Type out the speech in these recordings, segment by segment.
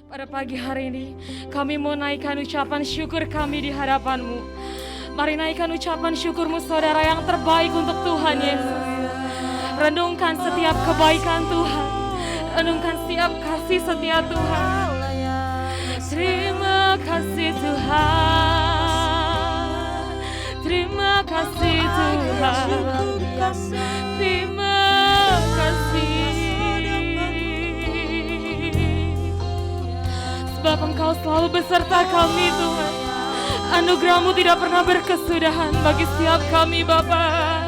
Pada pagi hari ini, kami mau naikkan ucapan syukur kami di hadapan-Mu. Mari naikkan ucapan syukur-Mu saudara yang terbaik untuk Tuhan Yesus. Renungkan setiap kebaikan Tuhan. Renungkan setiap kasih setia Tuhan. Terima kasih Tuhan. Terima kasih Tuhan. Terima kasih. Sebab Engkau selalu beserta kami Tuhan. Anugerah-Mu tidak pernah berkesudahan bagi setiap kami Bapa.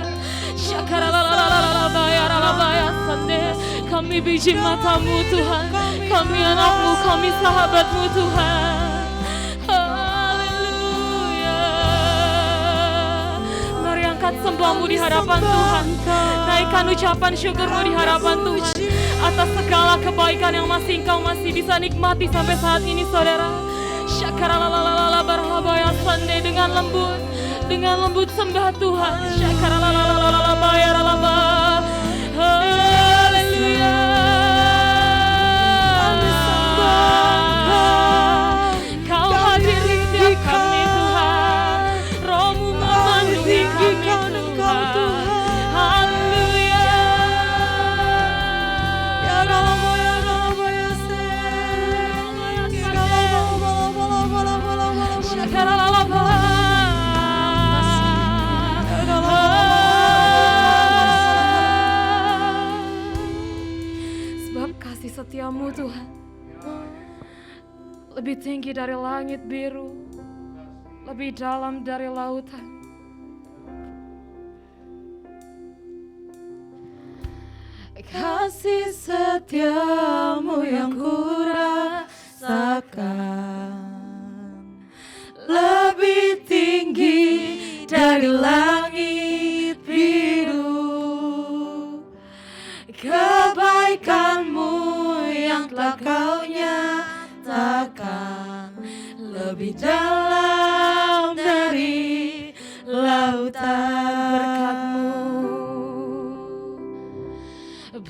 Kami biji mata-Mu Tuhan. Kami anak-Mu, kami sahabat-Mu Tuhan. Haleluya. Mari angkat sembah-Mu di hadapan Tuhan. Naikkan ucapan syukur-Mu di hadapan Tuhan atas segala kebaikan yang Engkau masih bisa nikmati sampai saat ini saudara. Syakaralalalala barhalabaya sande dengan lembut sembah Tuhan. Syakaralalalala bayaralaba. Haleluya. Kau hadir di setiap kami Tuhan. Roh-Mu memenuhi kami Tuhan. Haleluya. Sebab kasih setia-Mu Tuhan lebih tinggi dari langit biru, lebih dalam dari lautan. Kasih setia-Mu yang kurasakan lebih tinggi dari langit biru. Kebaikan-Mu yang telah Kau nyatakan lebih dalam dari lautan.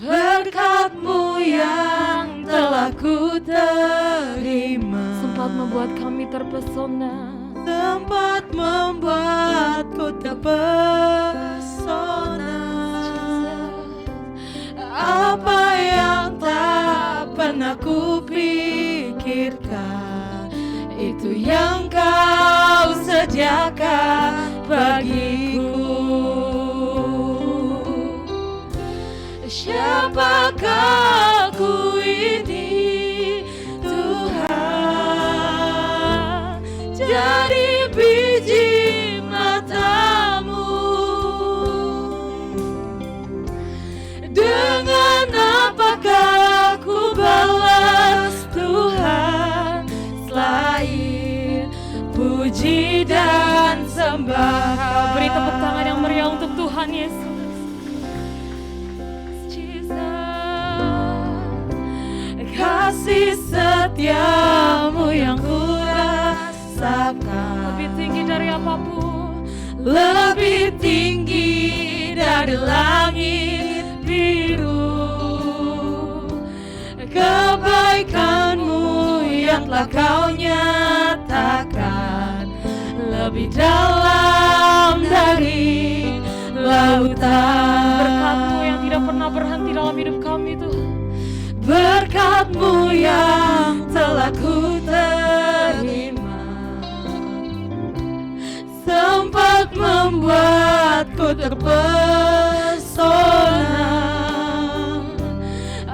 Berkat-Mu yang telah ku terima Sempat membuat kami terpesona. tempat membuatku terpesona. Apa yang tak pernah ku pikirkan, itu yang Kau sediakan bagiku. Siapakah aku ini Tuhan, dari biji mata-Mu. Dengan apakah ku balas Tuhan, selain puji dan sembah. Beri tepuk tangan yang meriah untuk Tuhan Yesus. Kasih setia-Mu yang kurasakan Lebih tinggi dari apapun, lebih tinggi dari langit biru. Kebaikan-Mu yang telah Kau nyatakan lebih dalam dari lautan. berkat-Mu yang tidak pernah berhenti dalam hidup kami Tuhan. Berkat-Mu yang telah ku terima sempat membuatku terpesona.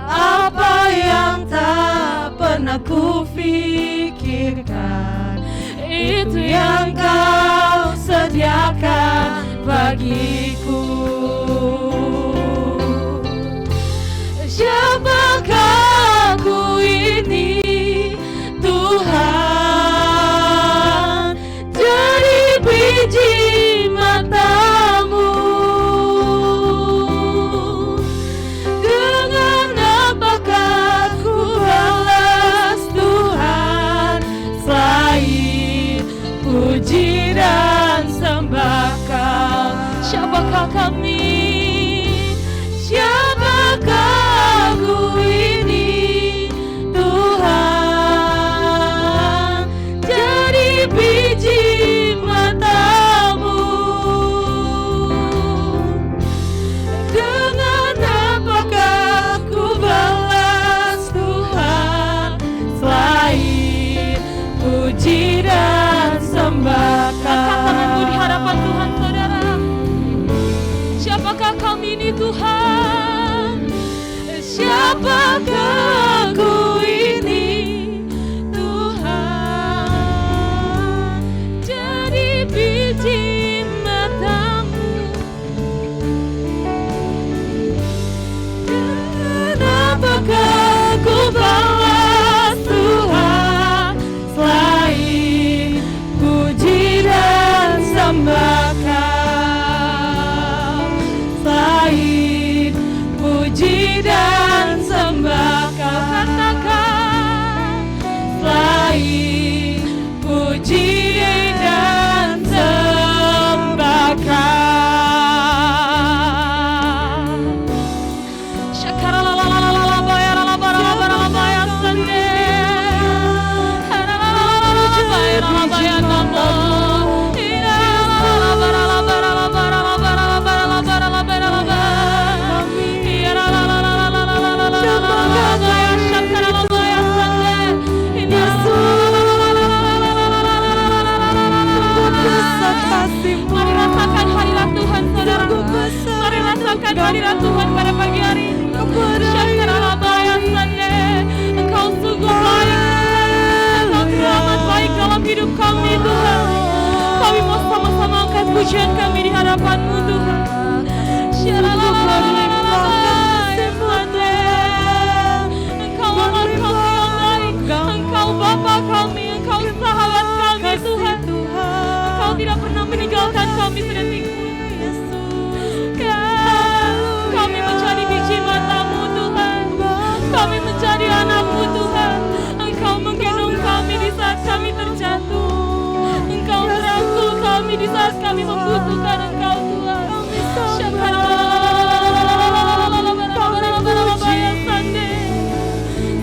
Apa yang tak pernah ku pikirkan, itu yang Kau sediakan bagiku. Siapakah aku ini Tuhan, dari biji mata-Mu. Dengan apakah ku balas Tuhan, selain puji dan sembah Kau. Siapakah kami pujian kami di hadapan-Mu Tuhan. Engkau Allah kami yang baik, Engkau Bapa kami, Engkau sahabat kami Tuhan. Engkau tidak pernah meninggalkan kami sedetik pun. Kami menjadi biji mata-Mu Tuhan, kami menjadi anak-Mu Tuhan. Engkau menggendong kami di saat kami terjatuh, Engkau merangkul kami di saat kami membutuhkan Engkau Tuhan.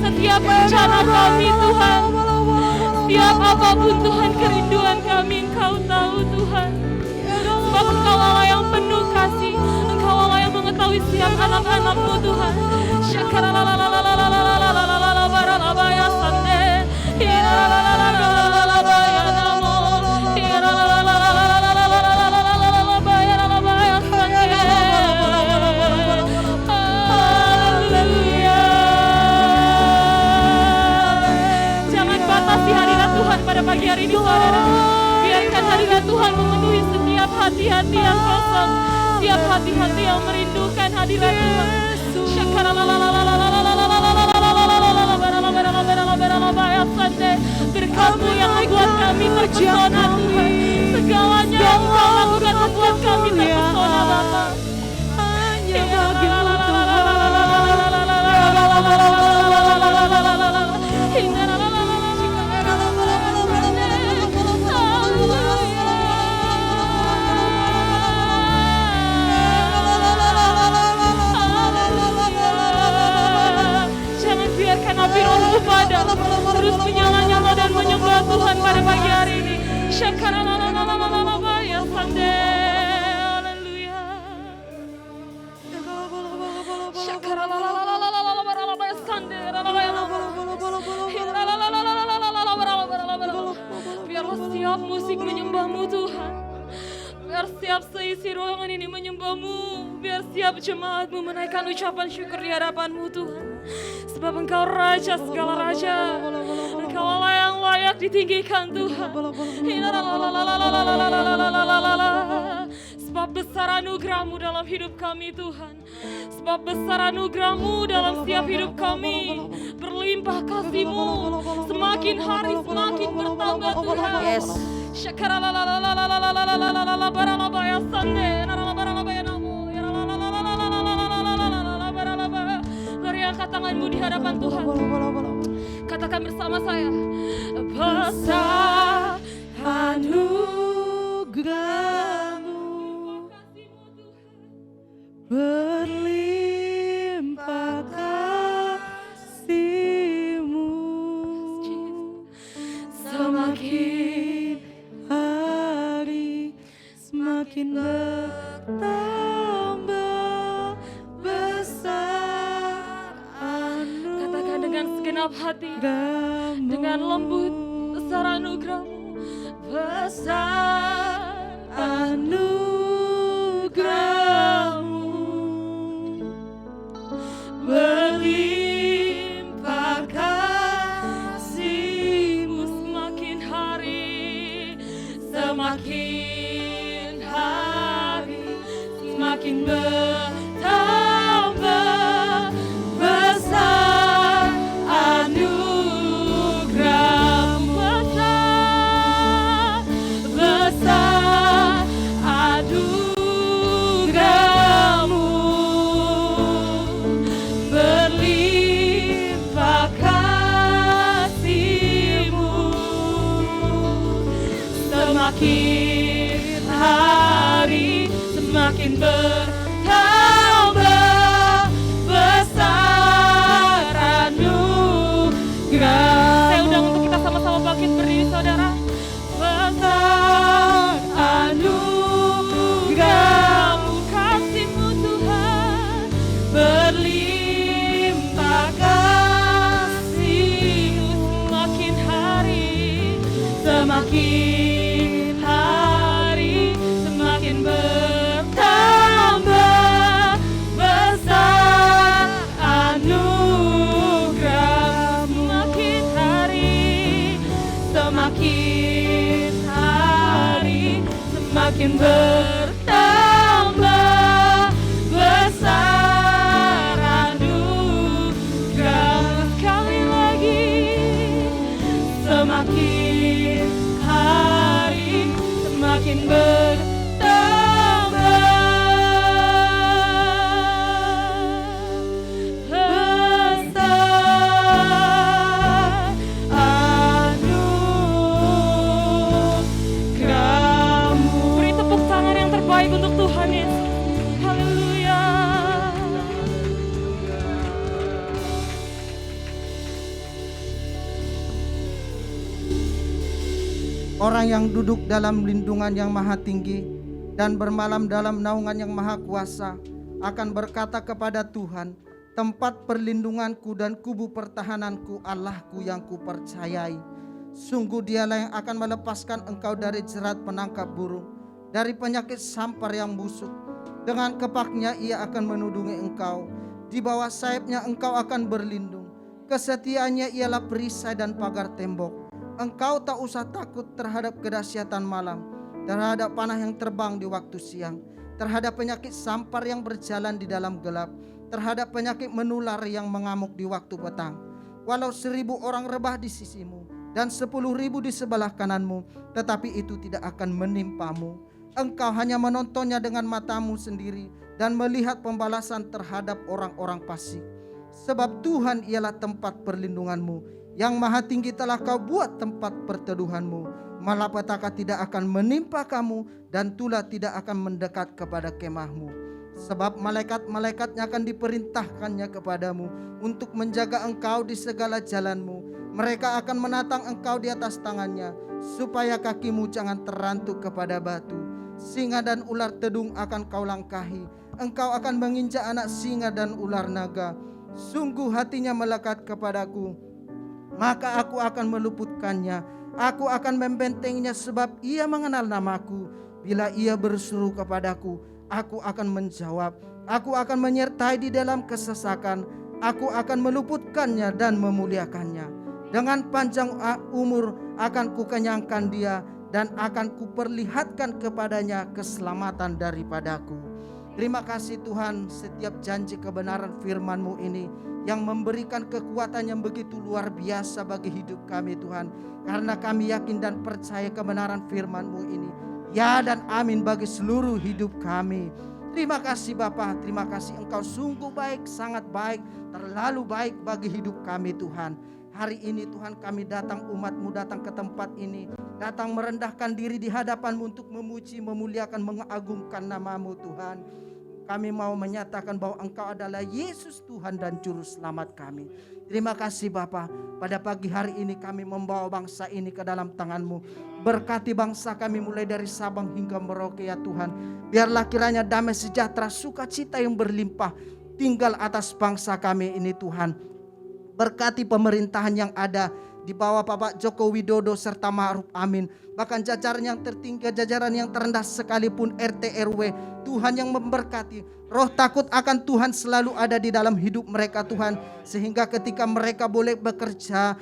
Setiap rencana kami Tuhan, setiap apapun Tuhan kerinduan kami Engkau tahu Tuhan. Sebab Engkau Allah yang penuh kasih, Engkau Allah yang mengetahui setiap anak-anak-Mu Tuhan. Jangan batasi hadirat Tuhan pada pagi hari ini saudara. Biarkan hadirat Tuhan memenuhi setiap hati-hati yang kosong, setiap hati-hati yang merindukan hadirat Tuhan. Berkat-Mu yang membuat kami terpesona Tuhan. Segalanya yang Engkau lakukan membuat kami terpesona Bapa. Hanya bagi-Mu api Roh-Mu padam, terus menyala-nyala dan menyembah Tuhan pada pagi hari ini. Syakaralalalalalala sande, haleluya. Syakaralalalalalala sande, biarlah setiap musik menyembah-Mu Tuhan. Biar setiap seisi ruangan ini menyembah-Mu. Biar setiap jemaat-Mu menaikkan ucapan syukur di hadapan-Mu Tuhan. Sebab Engkau Raja segala Raja, Engkau Allah yang layak ditinggikan Tuhan. Sebab besar anugerah-Mu dalam hidup kami Tuhan. Sebab besar anugerah-Mu dalam setiap hidup kami. Berlimpah kasih-Mu, semakin hari semakin bertambah Tuhan. Yes. Mari angkat tanganmu di hadapan Tuhan. Katakan bersama saya. Besar anugerah-Mu, berlimpah kasih-Mu, semakin hari semakin bertambah besar anugerah-Mu. katakan dengan segenap hati, dengan lembut, besar anugerah-Mu, besar anugerah-Mu, berlimpah kasih-Mu, semakin hari, semakin hari, semakin bertambah besar anugerah-Mu, besar anugerah-Mu, berlimpah kasih-Mu, semakin hari semakin bertambah besar anugerah. Saya undang untuk kita sama-sama bangkit berdiri saudara. Besar anugerah-Mu, kasih-Mu Tuhan, berlimpah kasih-Mu, semakin hari semakin hari semakin bertambah besar anugerah-Mu, semakin hari semakin hari semakin semakin bertambah besar anugerah-Mu. Sekali lagi, semakin hari semakin bertambah besar anugerah-Mu. Beri tepuk tangan yang terbaik untuk Tuhan Yesus. Haleluya. Orang yang duduk dalam lindungan yang maha tinggi dan bermalam dalam naungan yang maha kuasa akan berkata kepada Tuhan, tempat perlindunganku dan kubu pertahananku, Allahku yang kupercayai. Sungguh Dialah yang akan melepaskan engkau dari jerat penangkap burung, dari penyakit sampar yang busuk. Dengan kepaknya Ia akan menudungi engkau, di bawah sayapnya engkau akan berlindung. Kesetiaannya ialah perisai dan pagar tembok. Engkau tak usah takut terhadap kedahsyatan malam, terhadap panah yang terbang di waktu siang, terhadap penyakit sampar yang berjalan di dalam gelap, terhadap penyakit menular yang mengamuk di waktu petang. Walau 1000 orang rebah di sisimu dan 10.000 di sebelah kananmu, tetapi itu tidak akan menimpamu. Engkau hanya menontonnya dengan matamu sendiri dan melihat pembalasan terhadap orang-orang fasik. Sebab Tuhan ialah tempat perlindunganmu, yang maha tinggi telah kau buat tempat perteduhanmu. Malapetaka tidak akan menimpa kamu, dan tulah tidak akan mendekat kepada kemahmu. Sebab malaikat-malaikatnya akan diperintahkannya kepadamu untuk menjaga engkau di segala jalanmu. Mereka akan menatang engkau di atas tangannya, supaya kakimu jangan terantuk kepada batu. Singa dan ular tedung akan kau langkahi. Engkau akan menginjak anak singa dan ular naga. Sungguh hatinya melekat kepadaku, maka aku akan meluputkannya. Aku akan membentengnya, sebab ia mengenal namaku. Bila ia berseru kepadaku, aku akan menjawab. Aku akan menyertai di dalam kesesakan. Aku akan meluputkannya dan memuliakannya. Dengan panjang umur akan kukenyangkan dia, dan akan kuperlihatkan kepadanya keselamatan daripadaku. Terima kasih Tuhan, setiap janji kebenaran firman-Mu ini yang memberikan kekuatan yang begitu luar biasa bagi hidup kami Tuhan. Karena kami yakin dan percaya kebenaran firman-Mu ini, ya dan amin bagi seluruh hidup kami. Terima kasih Bapa, terima kasih Engkau sungguh baik, sangat baik, terlalu baik bagi hidup kami Tuhan. Hari ini Tuhan kami datang, umat-Mu datang ke tempat ini, datang merendahkan diri di hadapan-Mu untuk memuji, memuliakan, mengagungkan nama-Mu Tuhan. Kami mau menyatakan bahwa Engkau adalah Yesus Tuhan dan Juru Selamat kami. Terima kasih Bapa. Pada pagi hari ini kami membawa bangsa ini ke dalam tangan-Mu. Berkati bangsa kami mulai dari Sabang hingga Merauke ya Tuhan. Biarlah kiranya damai sejahtera, sukacita yang berlimpah tinggal atas bangsa kami ini Tuhan. Berkati pemerintahan yang ada di bawah Bapak Joko Widodo serta Ma'ruf Amin. Bahkan jajaran yang tertinggi, jajaran yang terendah sekalipun RT RW, Tuhan yang memberkati. Roh takut akan Tuhan selalu ada di dalam hidup mereka Tuhan. Sehingga ketika mereka boleh bekerja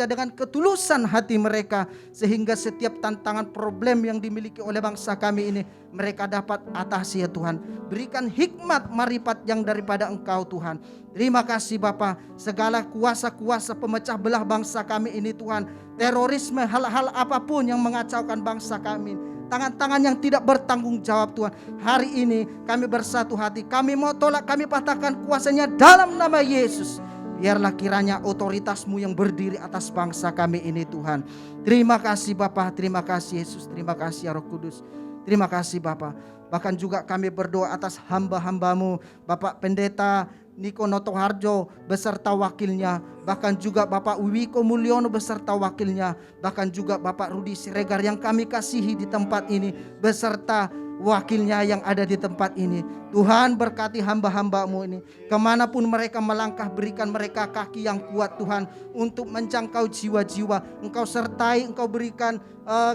dengan ketulusan hati mereka. Sehingga setiap tantangan problem yang dimiliki oleh bangsa kami ini, mereka dapat atasi ya Tuhan. Berikan hikmat marifat yang daripada Engkau Tuhan. Terima kasih Bapa. Segala kuasa-kuasa pemecah belah bangsa kami ini Tuhan, terorisme, hal-hal apapun yang mengacaukan bangsa kami, tangan-tangan yang tidak bertanggung jawab Tuhan, hari ini kami bersatu hati, kami mau tolak, kami patahkan kuasanya dalam nama Yesus. Biarlah kiranya otoritas-Mu yang berdiri atas bangsa kami ini Tuhan. Terima kasih Bapa, terima kasih Yesus, terima kasih ya Roh Kudus. Terima kasih Bapa. Bahkan juga kami berdoa atas hamba-hamba-Mu, Bapak Pendeta Niko Notoharjo beserta wakilnya, bahkan juga Bapak Wiko Mulyono beserta wakilnya, bahkan juga Bapak Rudi Siregar yang kami kasihi di tempat ini beserta wakilnya yang ada di tempat ini. Tuhan berkati hamba-hamba-Mu ini, kemanapun mereka melangkah, berikan mereka kaki yang kuat Tuhan untuk menjangkau jiwa-jiwa. Engkau sertai, Engkau berikan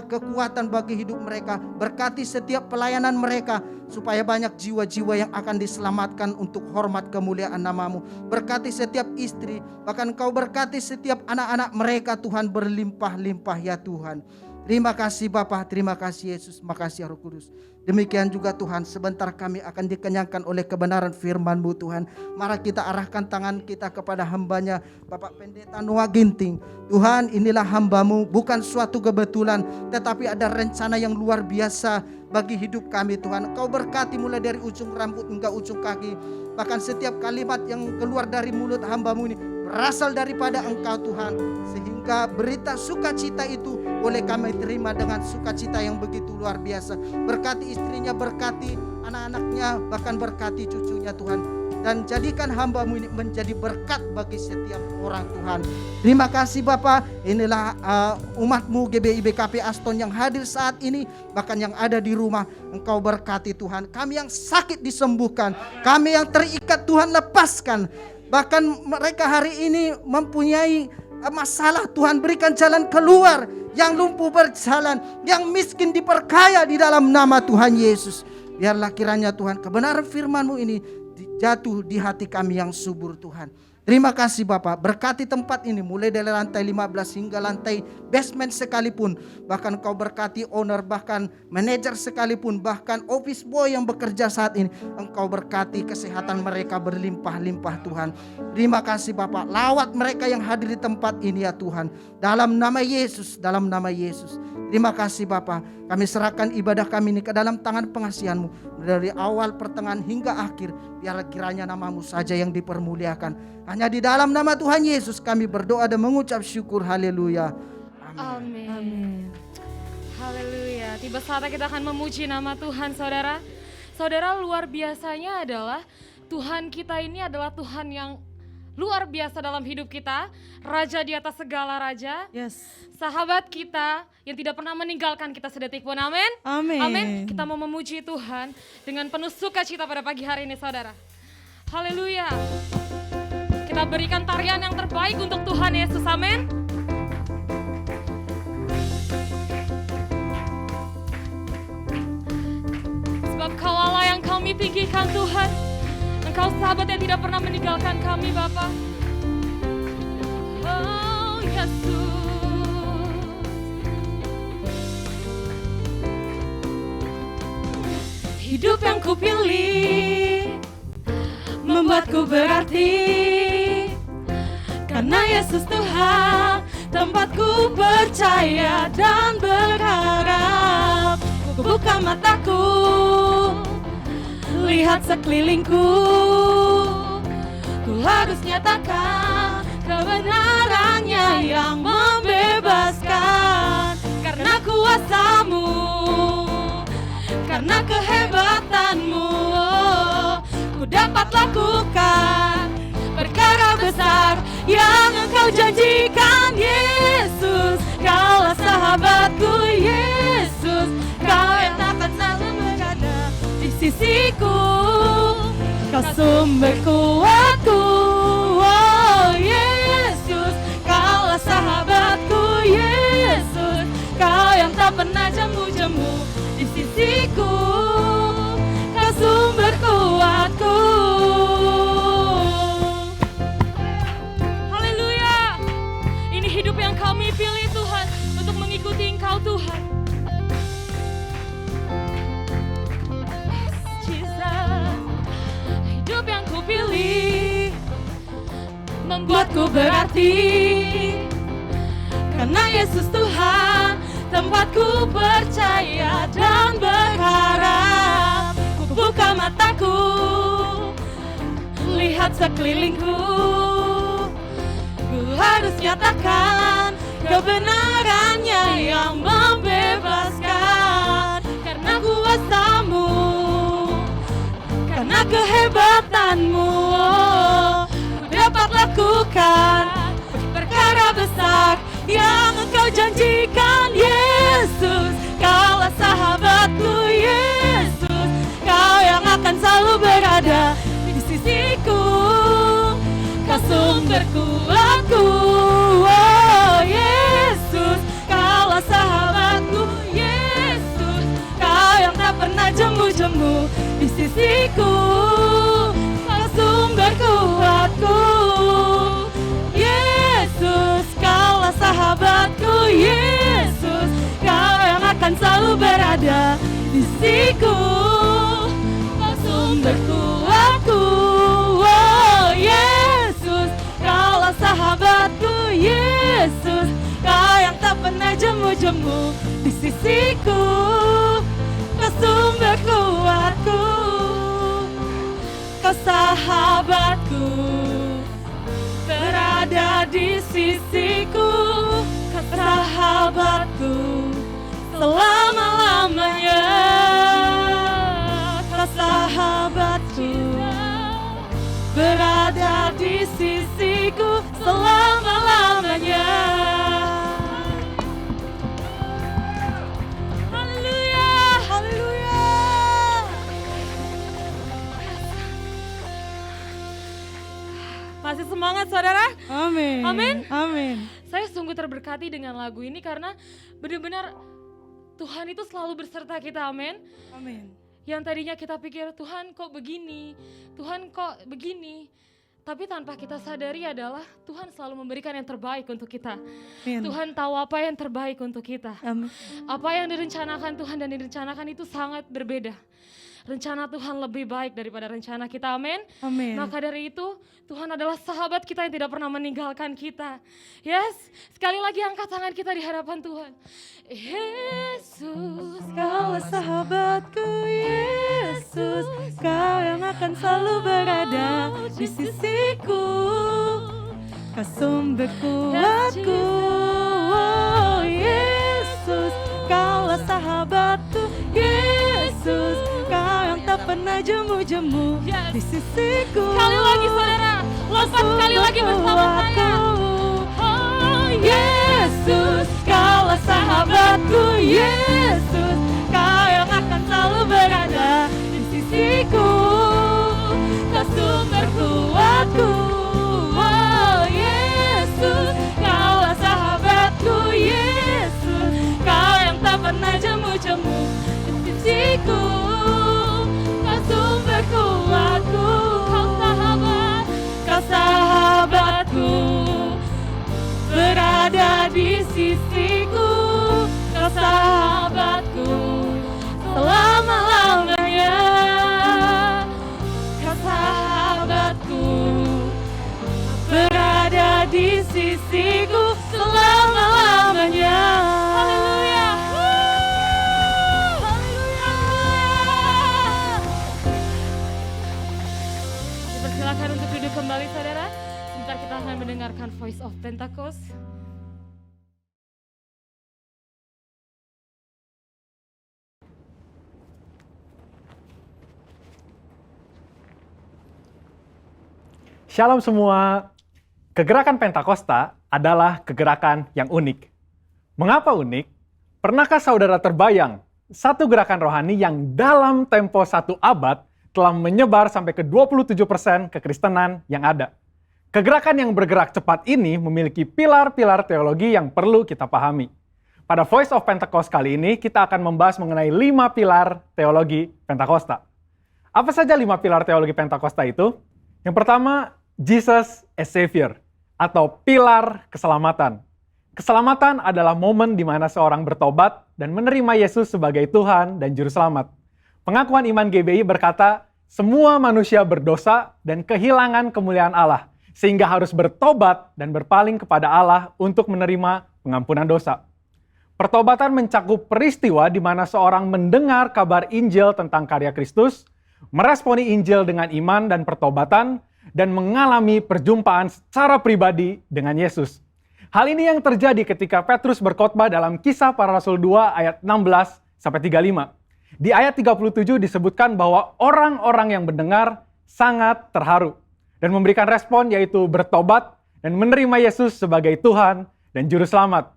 kekuatan bagi hidup mereka. Berkati setiap pelayanan mereka supaya banyak jiwa-jiwa yang akan diselamatkan untuk hormat kemuliaan nama-Mu. Berkati setiap istri, bahkan Engkau berkati setiap anak-anak mereka Tuhan, berlimpah-limpah ya Tuhan. Terima kasih Bapa, terima kasih Yesus, makasih Roh Kudus. Demikian juga Tuhan, sebentar kami akan dikenyangkan oleh kebenaran firman-Mu Tuhan. Mari kita arahkan tangan kita kepada hamba-Nya Bapak Pendeta Noah Ginting. Tuhan, inilah hamba-Mu, bukan suatu kebetulan, tetapi ada rencana yang luar biasa bagi hidup kami Tuhan. Kau berkati mulai dari ujung rambut hingga ujung kaki. Bahkan setiap kalimat yang keluar dari mulut hamba-Mu ini berasal daripada Engkau Tuhan. Sehingga berita sukacita itu boleh kami terima dengan sukacita yang begitu luar biasa. Berkati istrinya, berkati anak-anaknya, bahkan berkati cucunya Tuhan. Dan jadikan hamba-Mu ini menjadi berkat bagi setiap orang Tuhan. Terima kasih Bapa. Inilah umat-Mu GBI BKP Aston yang hadir saat ini, bahkan yang ada di rumah. Engkau berkati Tuhan. Kami yang sakit disembuhkan, kami yang terikat Tuhan lepaskan. Bahkan mereka hari ini mempunyai masalah, Tuhan berikan jalan keluar. Yang lumpuh berjalan, yang miskin diperkaya di dalam nama Tuhan Yesus. Biarlah kiranya Tuhan kebenaran firman-Mu ini jatuh di hati kami yang subur Tuhan. Terima kasih Bapak, berkati tempat ini mulai dari lantai 15 hingga lantai basement sekalipun. Bahkan Kau berkati owner, bahkan manajer sekalipun, bahkan office boy yang bekerja saat ini. Engkau berkati kesehatan mereka berlimpah-limpah Tuhan. Terima kasih Bapak, lawat mereka yang hadir di tempat ini ya Tuhan. Dalam nama Yesus, dalam nama Yesus. Terima kasih Bapak, kami serahkan ibadah kami ini ke dalam tangan pengasihan-Mu. Dari awal, pertengahan hingga akhir, biarlah kiranya nama-Mu saja yang dipermuliakan. Hanya di dalam nama Tuhan Yesus kami berdoa dan mengucap syukur. Haleluya. Amin. Amin. Haleluya. Tiba saatnya kita akan memuji nama Tuhan, saudara. Saudara, luar biasanya adalah Tuhan kita ini adalah Tuhan yang luar biasa dalam hidup kita. Raja di atas segala raja. Yes. Sahabat kita yang tidak pernah meninggalkan kita sedetik pun. Amin. Amin. Amin. Kita mau memuji Tuhan dengan penuh sukacita pada pagi hari ini, saudara. Haleluya. Kita berikan tarian yang terbaik untuk Tuhan Yesus. Amin. Sebab Kau Allah yang kami tinggikan Tuhan. Engkau sahabat yang tidak pernah meninggalkan kami Bapa. Oh Yesus. Hidup yang kupilih membuatku berarti, karena Yesus Tuhan tempatku percaya dan berharap. Ku buka mataku, lihat sekelilingku, ku harus nyatakan kebenarannya yang membebaskan. Karena kuasa-Mu, karena kehebatan-Mu, ku dapat lakukan perkara besar yang Engkau janjikan. Yesus, Kaulah sahabatku. Yesus, Kau yang takkan selalu berada di sisiku. Kau sumber kuatku. Oh Yesus, Kaulah sahabatku. Yesus, Kau yang tak pernah jemu-jemu di sisiku. Kau sumber kuatku. Haleluya. Ini hidup yang kami pilih Tuhan, untuk mengikuti Engkau Tuhan. Jesus, hidup yang kupilih membuatku berarti, karena Yesus Tuhan tempatku percaya dan berharap. Ku buka mataku, lihat sekelilingku, ku harus nyatakan kebenarannya yang membebaskan. Karena kuasa-Mu, karena kehebatan-Mu, ku dapat lakukan perkara besar yang Engkau janjikan. Yesus, Kaulah sahabatku. Yesus, Kau yang akan selalu berada di sisiku. Kau sumber kuatku. Oh Yesus, Kaulah sahabatku. Yesus, Kau yang tak pernah jemu-jemu di sisiku. Kau sumber kuatku. Yesus, Kaulah sahabatku. Yesus, Kau yang tak pernah jemu-jemu di sisiku. Kau sumber kuatku. Yesus, Kaulah sahabatku. Yesus, Kau yang tak pernah jemu-jemu di sisiku. Kau sumber kuatku. Yesus, Kaulah sahabatku. Yesus, Kau yang tak pernah jemu-jemu di sisiku. Kau sumber kuatku. Yesus, Kaulah sahabatku. Yesus, Kau selalu berada di sisiku. Kau sumber kuatku, oh Yesus, Kaulah sahabatku, Yesus, Kau yang tak pernah jemu-jemu di sisiku. Kau sumber kuatku, Kau sahabatku, berada di sisiku. Kau sahabatku selama-lamanya. Kau sahabatku, berada di sisiku selama-lamanya. Haleluya, haleluya. Masih semangat saudara? Amin. Amin. Amin. Saya sungguh terberkati dengan lagu ini karena benar-benar Tuhan itu selalu berserta kita, amin. Amin. Yang tadinya kita pikir Tuhan kok begini, Tuhan kok begini. Tapi tanpa kita sadari adalah Tuhan selalu memberikan yang terbaik untuk kita. Amin. Tuhan tahu apa yang terbaik untuk kita. Amin. Apa yang direncanakan Tuhan dan direncanakan itu sangat berbeda. Rencana Tuhan lebih baik daripada rencana kita, amin. Amin. Maka dari itu Tuhan adalah sahabat kita yang tidak pernah meninggalkan kita. Yes, sekali lagi angkat tangan kita di hadapan Tuhan. Yesus, Kaulah sahabatku, Yesus, Kau yang akan selalu berada di sisiku. Kau sumber kuatku, oh Yesus, Kaulah sahabatku, Yesus, Kau yang tak pernah jemu-jemu di sisiku. sekali lagi saudara, lompat sekali lagi bersama saya. Oh Yesus, Kaulah sahabatku, Yesus, Kau yang akan selalu berada di sisiku. Kau sumber kuatku, oh Yesus, Kaulah sahabatku, Yesus, Kau yang tak pernah jemu-jemu di sisiku. Kau sumber kuatku, Kau sahabatku, berada di sisiku. Kau sahabatku selama-lamanya. Kau sahabatku, berada di sisiku selama-lamanya. Haleluya. Haleluya. Dipersilakan untuk duduk kembali saudara. Sebentar kita akan mendengarkan Voice of Pentecost. Shalom semua. Kegerakan Pentakosta adalah kegerakan yang unik. Mengapa unik? Pernahkah saudara terbayang satu gerakan rohani yang dalam tempo 1 abad telah menyebar sampai ke 27% kekristenan yang ada? Kegerakan yang bergerak cepat ini memiliki pilar-pilar teologi yang perlu kita pahami. Pada Voice of Pentecost kali ini, kita akan membahas mengenai 5 pilar teologi Pentakosta. Apa saja 5 pilar teologi Pentakosta itu? Yang pertama, Jesus as Savior, atau pilar keselamatan. Keselamatan adalah momen di mana seorang bertobat dan menerima Yesus sebagai Tuhan dan Juru Selamat. Pengakuan iman GBI berkata, semua manusia berdosa dan kehilangan kemuliaan Allah, sehingga harus bertobat dan berpaling kepada Allah untuk menerima pengampunan dosa. Pertobatan mencakup peristiwa di mana seorang mendengar kabar Injil tentang karya Kristus, meresponi Injil dengan iman dan pertobatan, dan mengalami perjumpaan secara pribadi dengan Yesus. Hal ini yang terjadi ketika Petrus berkhotbah dalam Kisah Para Rasul 2 ayat 16-35. Di ayat 37 disebutkan bahwa orang-orang yang mendengar sangat terharu dan memberikan respon yaitu bertobat dan menerima Yesus sebagai Tuhan dan Juru Selamat.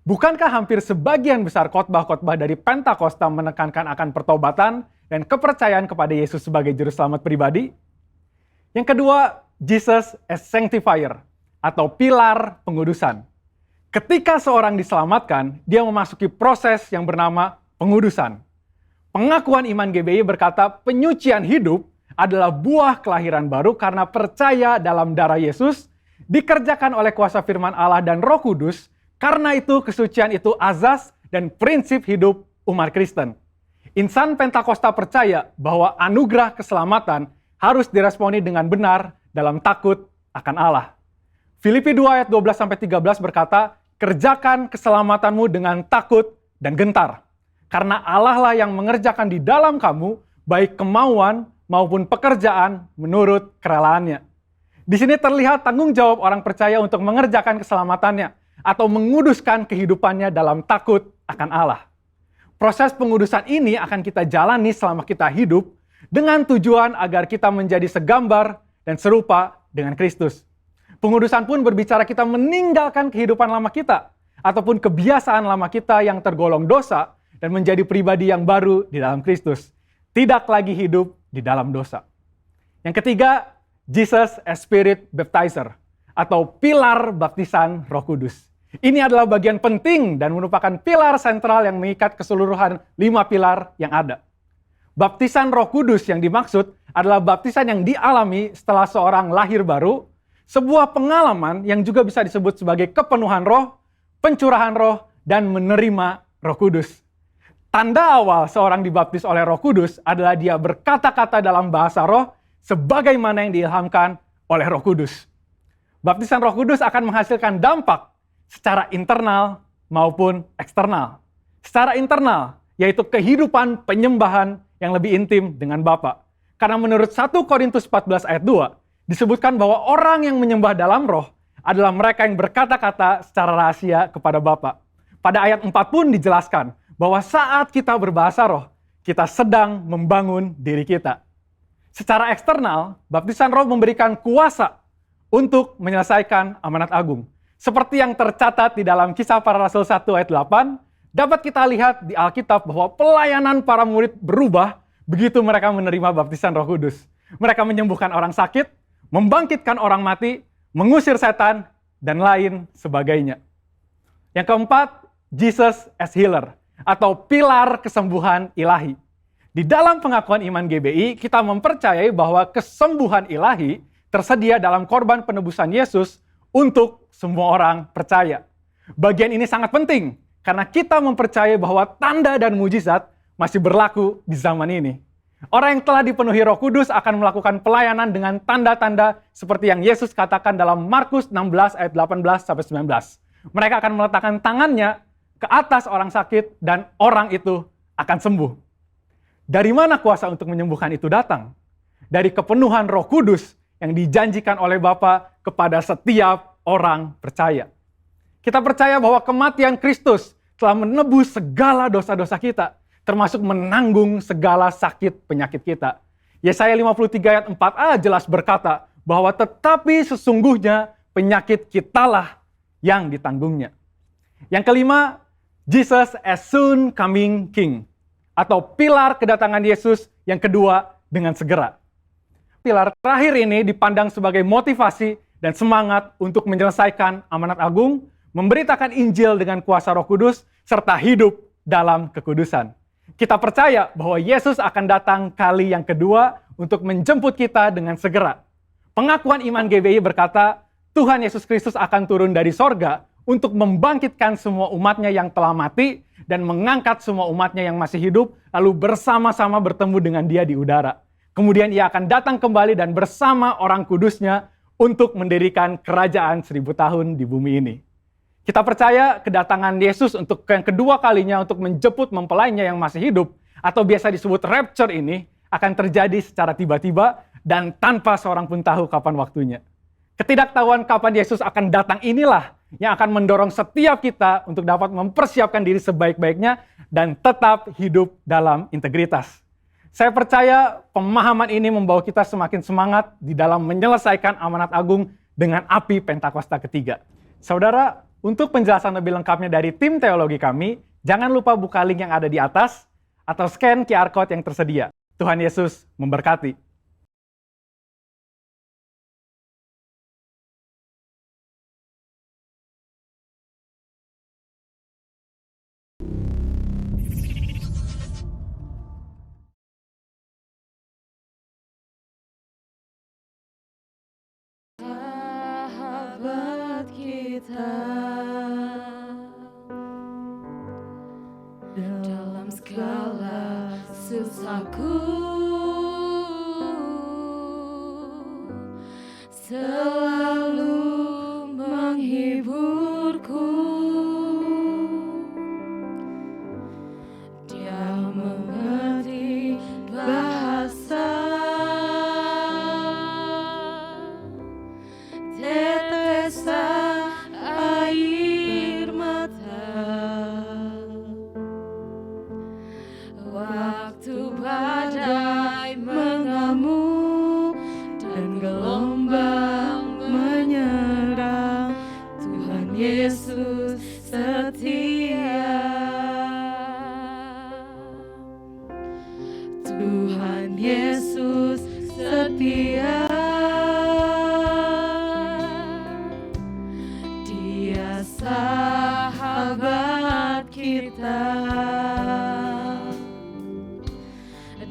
Bukankah hampir sebagian besar khotbah-khotbah dari Pentakosta menekankan akan pertobatan dan kepercayaan kepada Yesus sebagai Juru Selamat pribadi? Yang kedua, Jesus as Sanctifier, atau pilar pengudusan. Ketika seorang diselamatkan, dia memasuki proses yang bernama pengudusan. Pengakuan iman GBI berkata penyucian hidup adalah buah kelahiran baru karena percaya dalam darah Yesus, dikerjakan oleh kuasa firman Allah dan Roh Kudus, karena itu kesucian itu azas dan prinsip hidup umat Kristen. Insan Pentakosta percaya bahwa anugerah keselamatan harus diresponi dengan benar dalam takut akan Allah. Filipi 2 ayat 12-13 berkata, "Kerjakan keselamatanmu dengan takut dan gentar, karena Allah lah yang mengerjakan di dalam kamu baik kemauan maupun pekerjaan menurut kerelaannya." Di sini terlihat tanggung jawab orang percaya untuk mengerjakan keselamatannya atau menguduskan kehidupannya dalam takut akan Allah. Proses pengudusan ini akan kita jalani selama kita hidup dengan tujuan agar kita menjadi segambar dan serupa dengan Kristus. Pengudusan pun berbicara kita meninggalkan kehidupan lama kita ataupun kebiasaan lama kita yang tergolong dosa dan menjadi pribadi yang baru di dalam Kristus. Tidak lagi hidup di dalam dosa. Yang ketiga, Jesus as Spirit Baptizer atau pilar baptisan Roh Kudus. Ini adalah bagian penting dan merupakan pilar sentral yang mengikat keseluruhan 5 pilar yang ada. Baptisan Roh Kudus yang dimaksud adalah baptisan yang dialami setelah seorang lahir baru, sebuah pengalaman yang juga bisa disebut sebagai kepenuhan roh, pencurahan roh, dan menerima Roh Kudus. Tanda awal seorang dibaptis oleh Roh Kudus adalah dia berkata-kata dalam bahasa roh sebagaimana yang diilhamkan oleh Roh Kudus. Baptisan Roh Kudus akan menghasilkan dampak secara internal maupun eksternal. Secara internal, yaitu kehidupan penyembahan yang lebih intim dengan Bapa. Karena menurut 1 Korintus 14 ayat 2, disebutkan bahwa orang yang menyembah dalam roh adalah mereka yang berkata-kata secara rahasia kepada Bapa. Pada ayat 4 pun dijelaskan bahwa saat kita berbahasa roh, kita sedang membangun diri kita. Secara eksternal, baptisan roh memberikan kuasa untuk menyelesaikan amanat agung. Seperti yang tercatat di dalam Kisah Para Rasul 1 ayat 8, dapat kita lihat di Alkitab bahwa pelayanan para murid berubah begitu mereka menerima baptisan Roh Kudus. Mereka menyembuhkan orang sakit, membangkitkan orang mati, mengusir setan, dan lain sebagainya. Yang keempat, Jesus as Healer atau pilar kesembuhan ilahi. Di dalam pengakuan iman GBI, kita mempercayai bahwa kesembuhan ilahi tersedia dalam korban penebusan Yesus untuk semua orang percaya. Bagian ini sangat penting karena kita mempercayai bahwa tanda dan mujizat masih berlaku di zaman ini. Orang yang telah dipenuhi Roh Kudus akan melakukan pelayanan dengan tanda-tanda seperti yang Yesus katakan dalam Markus 16 ayat 18-19. Mereka akan meletakkan tangannya ke atas orang sakit dan orang itu akan sembuh. Dari mana kuasa untuk menyembuhkan itu datang? Dari kepenuhan Roh Kudus yang dijanjikan oleh Bapa kepada setiap orang percaya. Kita percaya bahwa kematian Kristus telah menebus segala dosa-dosa kita, termasuk menanggung segala sakit penyakit kita. Yesaya 53 ayat 4a jelas berkata bahwa tetapi sesungguhnya penyakit kitalah yang ditanggungnya. Yang kelima, Jesus as soon coming King atau pilar kedatangan Yesus yang kedua dengan segera. Pilar terakhir ini dipandang sebagai motivasi dan semangat untuk menyelesaikan amanat agung, memberitakan Injil dengan kuasa Roh Kudus, serta hidup dalam kekudusan. Kita percaya bahwa Yesus akan datang kali yang kedua untuk menjemput kita dengan segera. Pengakuan iman GBI berkata, Tuhan Yesus Kristus akan turun dari sorga untuk membangkitkan semua umatnya yang telah mati dan mengangkat semua umatnya yang masih hidup, lalu bersama-sama bertemu dengan dia di udara. Kemudian ia akan datang kembali dan bersama orang kudusnya untuk mendirikan kerajaan 1000 tahun di bumi ini. Kita percaya kedatangan Yesus untuk yang kedua kalinya untuk menjemput mempelainya yang masih hidup, atau biasa disebut rapture ini, akan terjadi secara tiba-tiba dan tanpa seorang pun tahu kapan waktunya. Ketidaktahuan kapan Yesus akan datang inilah yang akan mendorong setiap kita untuk dapat mempersiapkan diri sebaik-baiknya dan tetap hidup dalam integritas. Saya percaya pemahaman ini membawa kita semakin semangat di dalam menyelesaikan amanat agung dengan api Pentakosta ketiga. Saudara, untuk penjelasan lebih lengkapnya dari tim teologi kami, jangan lupa buka link yang ada di atas atau scan QR Code yang tersedia. Tuhan Yesus memberkati. Sahabat kita dalam susahku, selalu menghiburku. Dia mengerti bahasa tetesan air mata waktu badai mengamuk dan gelombang menyerang. Tuhan Yesus setia. Tuhan Yesus setia. Dia sahabat kita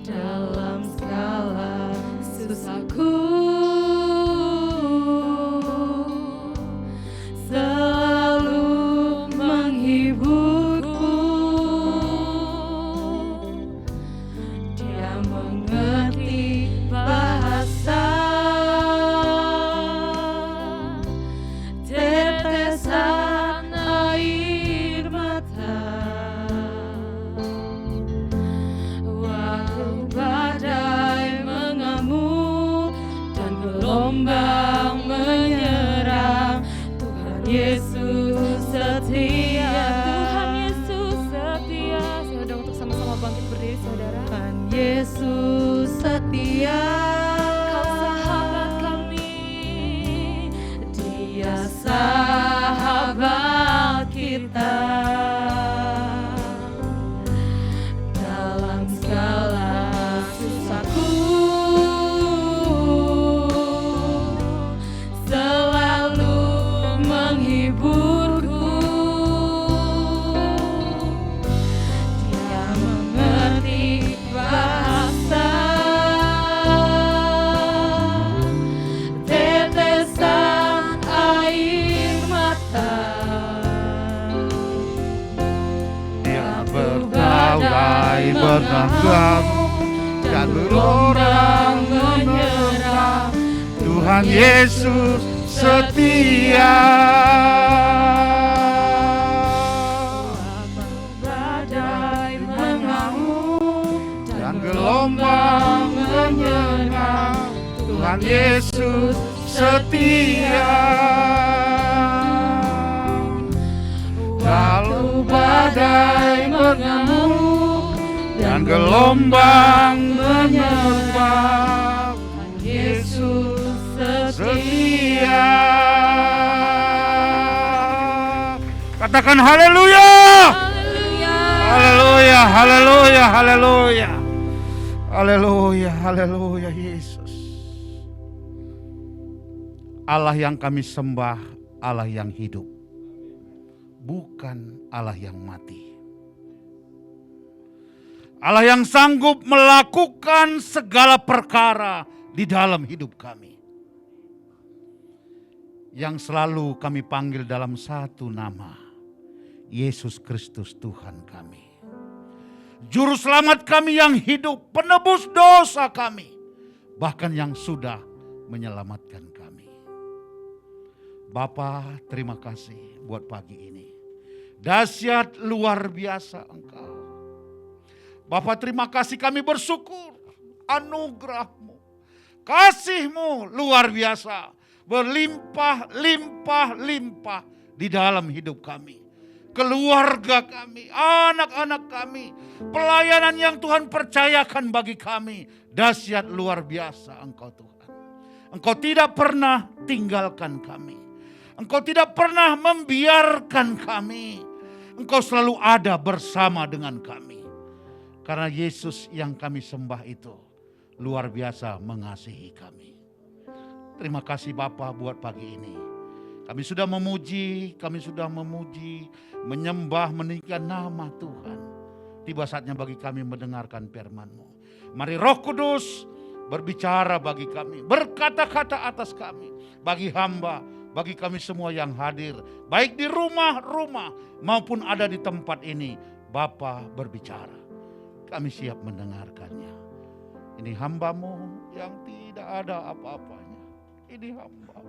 dalam segala susahku, selalu menghiburku. Dia mengerti bahasa tetesan air mata waktu badai mengamuk dan gelombang menyerang. Tuhan Yesus setia. Tuhan Yesus setia. Saudara, untuk sama-sama bangkit berdiri, saudara. Tuhan Yesus setia. Kau sahabat kami. Dia sahabat kita dalam segala susahku, selalu menghiburku. Dia mengerti bahasa tetesan air mata. Dia berdaulat bergengam dan berorang menyerang. Tuhan Yesus setia. Badai mengamuk Dan gelombang menyerang. Tuhan Yesus setia. Walau badai mengamuk dan gelombang menyerang, Yesus setia. Katakan haleluya. Haleluya, haleluya, haleluya. Haleluya, haleluya Yesus. Allah yang kami sembah, Allah yang hidup. Bukan Allah yang mati. Allah yang sanggup melakukan segala perkara di dalam hidup kami. Yang selalu kami panggil dalam satu nama. Yesus Kristus Tuhan kami. Juru selamat kami yang hidup, penebus dosa kami. Bahkan yang sudah menyelamatkan kami. Bapa, terima kasih buat pagi ini. Dahsyat luar biasa Engkau. Bapa, terima kasih, kami bersyukur anugerah-Mu. Kasih-Mu luar biasa. Berlimpah-limpah-limpah di dalam hidup kami. Keluarga kami, anak-anak kami. Pelayanan yang Tuhan percayakan bagi kami. Dahsyat luar biasa Engkau Tuhan. Engkau tidak pernah tinggalkan kami. Engkau tidak pernah membiarkan kami. Engkau selalu ada bersama dengan kami. Karena Yesus yang kami sembah itu luar biasa mengasihi kami. Terima kasih Bapa buat pagi ini. Kami sudah memuji, menyembah, meninggikan nama Tuhan. Tiba saatnya bagi kami mendengarkan firman-Mu. Mari Roh Kudus berbicara bagi kami, berkata-kata atas kami, bagi hamba, bagi kami semua yang hadir, baik di rumah-rumah maupun ada di tempat ini. Bapa berbicara. kami siap mendengarkannya. Ini hamba-Mu yang tidak ada apa-apanya. Ini hamba.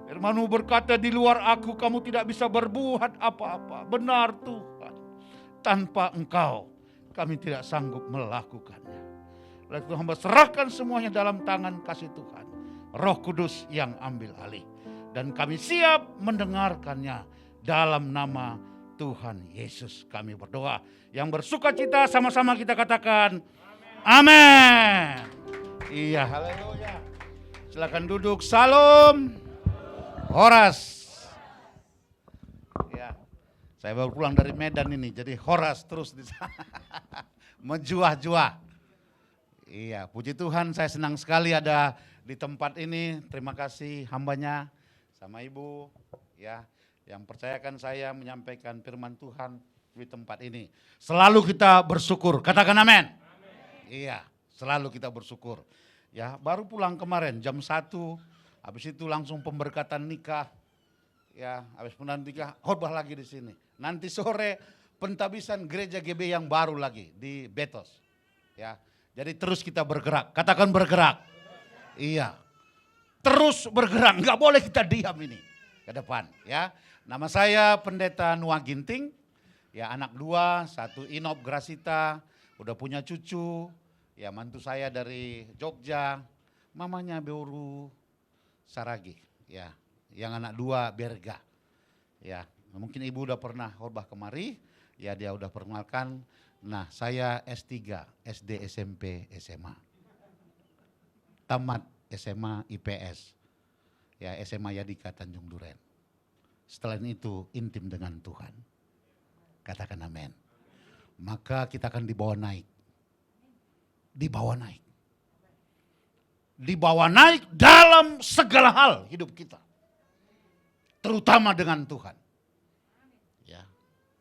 Firman-Mu berkata, di luar aku kamu tidak bisa berbuat apa-apa. Benar Tuhan. Tanpa Engkau kami tidak sanggup melakukannya. Oleh itu hamba serahkan semuanya dalam tangan kasih Tuhan. Roh Kudus yang ambil alih. Dan kami siap mendengarkannya dalam nama Tuhan Yesus kami berdoa. Yang bersuka cita sama-sama kita katakan amin. Iya, haleluya. Silakan duduk. Salam. Horas. Ya. Saya baru pulang dari Medan ini, jadi horas terus di sana. Menjuah-juah. Iya, puji Tuhan, saya senang sekali ada di tempat ini. Terima kasih hambanya sama Ibu, ya, yang percayakan saya menyampaikan firman Tuhan di tempat ini. Selalu kita bersyukur, katakan amin. Iya, selalu kita bersyukur. Ya, baru pulang kemarin jam 1, habis itu langsung pemberkatan nikah. Ya, habis pemberkatan nikah, khotbah lagi di sini. Nanti sore pentabisan gereja GB yang baru lagi di Betos. Ya, jadi terus kita bergerak, katakan bergerak. Iya, terus bergerak, nggak boleh kita diam ini ke depan. Ya, nama saya Pendeta Noah Ginting. Ya, anak 2, 1 Inop Grasita, udah punya cucu. Ya, mantu saya dari Jogja, mamanya Beuru Saragi. Ya, yang anak 2 Berga. Ya, mungkin ibu udah pernah khotbah kemari. Ya, dia udah perkenalkan. Nah, saya S3, SD, SMP, SMA. Tamat SMA IPS. Ya, SMA Yadika Tanjung Duren. Setelah itu intim dengan Tuhan. Katakan amin. Maka kita akan dibawa naik. Dibawa naik. Dibawa naik dalam segala hal hidup kita. Terutama dengan Tuhan. Ya.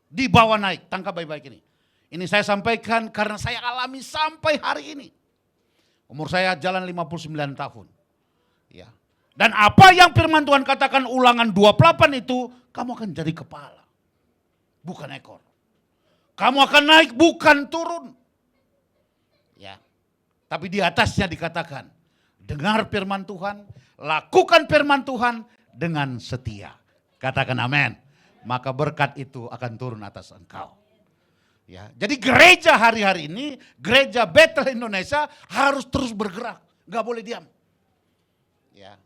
Dibawa naik, tangkap baik-baik ini. Ini saya sampaikan karena saya alami sampai hari ini. Umur saya jalan 59 tahun. Ya. Dan apa yang firman Tuhan katakan Ulangan 28 itu, kamu akan jadi kepala. Bukan ekor. Kamu akan naik bukan turun. Ya. Tapi di atasnya dikatakan, dengar firman Tuhan, lakukan firman Tuhan dengan setia. Katakan amin. Maka berkat itu akan turun atas engkau. Ya, jadi gereja hari-hari ini, gereja Bethel Indonesia harus terus bergerak, nggak boleh diam. Ya,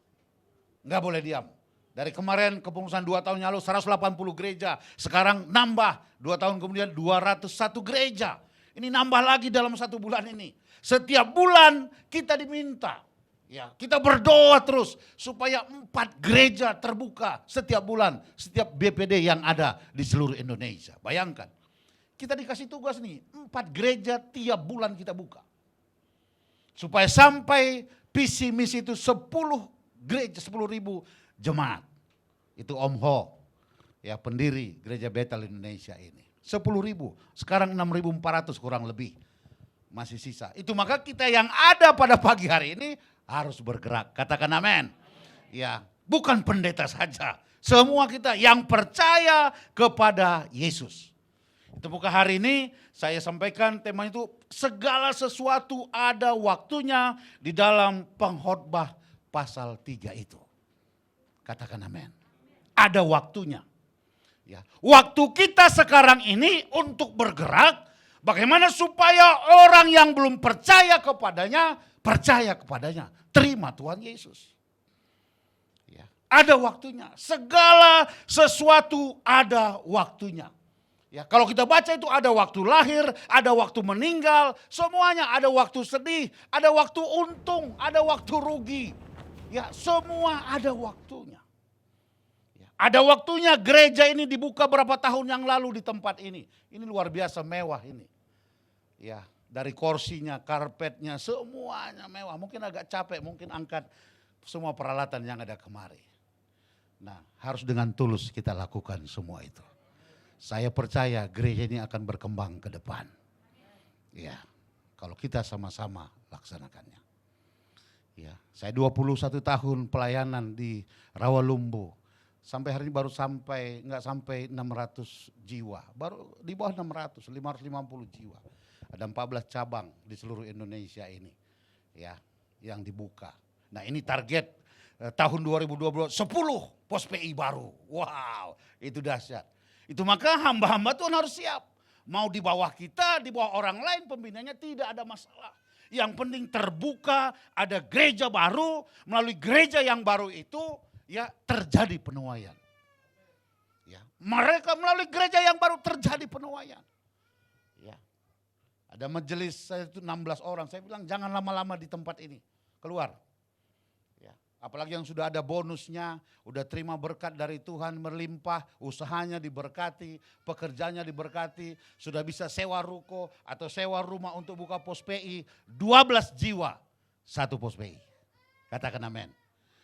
nggak boleh diam. Dari kemarin kepengurusan 2 tahun lalu 180 gereja, sekarang nambah 2 tahun kemudian 201 gereja. Ini nambah lagi dalam 1 bulan ini. Setiap bulan kita diminta, ya, kita berdoa terus supaya 4 gereja terbuka setiap bulan, setiap BPD yang ada di seluruh Indonesia. Bayangkan. Kita dikasih tugas nih, 4 gereja tiap bulan kita buka. Supaya sampai visi misi itu 10 gereja, 10.000 jemaat. Itu Om Ho, ya, pendiri gereja Bethel Indonesia ini. 10.000, sekarang 6.400 kurang lebih. Masih sisa. Itu maka kita yang ada pada pagi hari ini harus bergerak. Katakan amin. Ya, bukan pendeta saja. Semua kita yang percaya kepada Yesus. Itu buka hari ini saya sampaikan tema itu segala sesuatu ada waktunya di dalam pengkhotbah pasal 3 itu. Katakan amin. Ada waktunya. Ya. Waktu kita sekarang ini untuk bergerak, bagaimana supaya orang yang belum percaya kepadanya, terima Tuhan Yesus. Ya. Ada waktunya, segala sesuatu ada waktunya. Ya, kalau kita baca itu ada waktu lahir, ada waktu meninggal, semuanya ada waktu sedih, ada waktu untung, ada waktu rugi. Ya, semua ada waktunya. Ya, ada waktunya gereja ini dibuka berapa tahun yang lalu di tempat ini. Ini luar biasa mewah ini. Ya, dari kursinya, karpetnya, semuanya mewah. Mungkin agak capek, mungkin angkat semua peralatan yang ada kemari. Nah, harus dengan tulus kita lakukan semua itu. Saya percaya gereja ini akan berkembang ke depan. Ya, kalau kita sama-sama laksanakannya. Ya, saya 21 tahun pelayanan di Rawalumbu. Sampai hari ini baru nggak sampai 600 jiwa. Baru di bawah 600, 550 jiwa. Ada 14 cabang di seluruh Indonesia ini, ya, yang dibuka. Nah ini target tahun 2020 10 pos PI baru. Wow, itu dahsyat. Itu maka hamba-hamba Tuhan harus siap. Mau di bawah kita, di bawah orang lain pembinanya tidak ada masalah. Yang penting terbuka, ada gereja baru, melalui gereja yang baru itu ya terjadi penuaian. Ya, mereka melalui gereja yang baru terjadi penuaian. Ya. Ada majelis saya itu 16 orang, saya bilang jangan lama-lama di tempat ini, keluar. Ya. Apalagi yang sudah ada bonusnya, udah terima berkat dari Tuhan berlimpah, usahanya diberkati, pekerjaannya diberkati, sudah bisa sewa ruko atau sewa rumah untuk buka pos PI, 12 jiwa, satu pos PI. Katakan amin.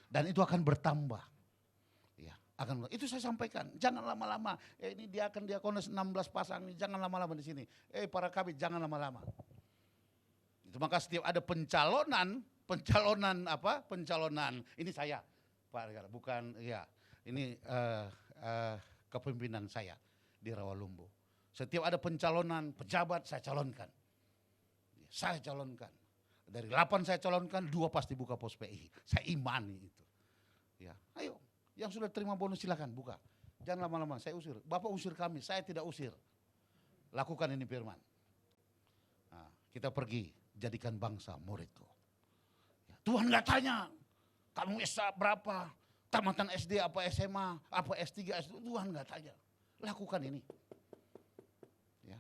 Dan itu akan bertambah. Ya, itu saya sampaikan, jangan lama-lama. Ini dia akan diakonis 16 pasang, jangan lama-lama di sini. Para kabit jangan lama-lama. Itu maka setiap ada pencalonan ini saya Pak Regara, bukan ya ini kepemimpinan saya di Rawalumbu. Setiap ada pencalonan pejabat saya calonkan. Dari 8 saya calonkan, 2 pasti buka pos PI. Saya imani itu. Ya, ayo yang sudah terima bonus silakan buka. Jangan lama-lama, saya usir. Bapak usir kami, saya tidak usir. Lakukan ini firman. Nah, kita pergi, jadikan bangsa muridku. Tuhan nggak tanya, kamu S berapa, tamatan SD apa SMA, apa S3, S2, Tuhan nggak tanya. Lakukan ini. Ya.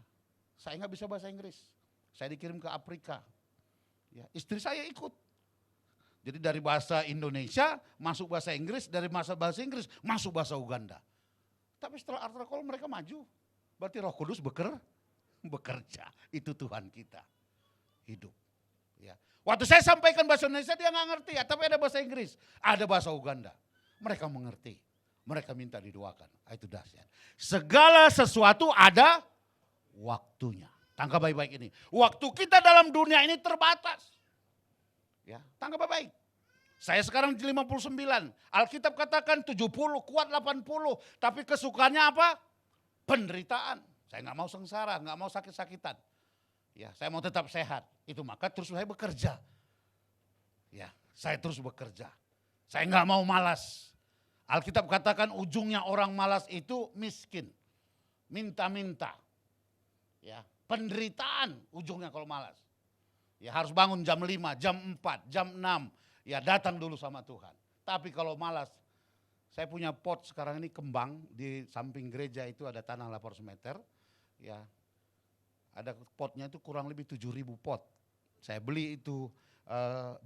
Saya nggak bisa bahasa Inggris, saya dikirim ke Afrika. Ya, istri saya ikut. Jadi dari bahasa Indonesia masuk bahasa Inggris, dari bahasa Inggris masuk bahasa Uganda. Tapi setelah altar call mereka maju, berarti Roh Kudus bekerja. Itu Tuhan kita hidup. Ya. Waktu saya sampaikan bahasa Indonesia dia nggak ngerti, ya, tapi ada bahasa Inggris, ada bahasa Uganda. Mereka mengerti, mereka minta didoakan. Itu dahsyat. Segala sesuatu ada waktunya. Tangkap baik-baik ini. Waktu kita dalam dunia ini terbatas. Ya, tangkap baik-baik. Saya sekarang di 59. Alkitab katakan 70, kuat 80. Tapi kesukaannya apa? Penderitaan. Saya nggak mau sengsara, nggak mau sakit-sakitan. Ya, saya mau tetap sehat. Itu maka terus saya bekerja. Ya, saya terus bekerja. Saya nggak mau malas. Alkitab katakan ujungnya orang malas itu miskin. Minta-minta. Ya, penderitaan ujungnya kalau malas. Ya harus bangun jam 5, jam 4, jam 6. Ya datang dulu sama Tuhan. Tapi kalau malas, saya punya pot sekarang ini kembang. Di samping gereja itu ada tanah 800 meter. Ya, ada potnya itu kurang lebih 7.000 pot. Saya beli itu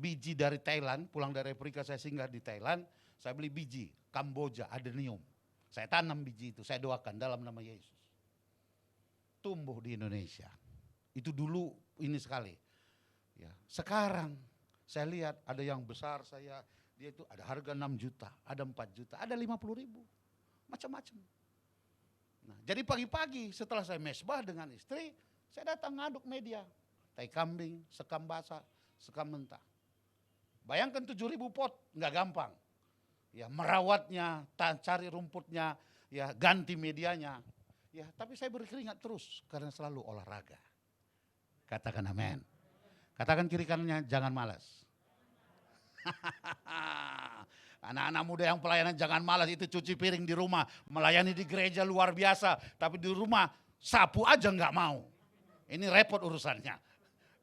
biji dari Thailand, pulang dari Afrika saya singgah di Thailand. Saya beli biji, Kamboja, adenium. Saya tanam biji itu, saya doakan dalam nama Yesus. Tumbuh di Indonesia. Itu dulu ini sekali. Ya, sekarang saya lihat ada yang besar dia itu ada harga 6 juta, ada 4 juta, ada 50.000, macam-macam. Nah, jadi pagi-pagi setelah saya mesbah dengan istri, saya datang ngaduk media, tai kambing, sekam basah, sekam mentah. Bayangkan 7.000 pot, nggak gampang. Ya merawatnya, cari rumputnya, ya ganti medianya. Ya, tapi saya berkeringat terus karena selalu olahraga. Katakan amin. Katakan kiri kanannya jangan malas. Anak-anak muda yang pelayanan jangan malas, itu cuci piring di rumah, melayani di gereja luar biasa, tapi di rumah sapu aja nggak mau. Ini repot urusannya.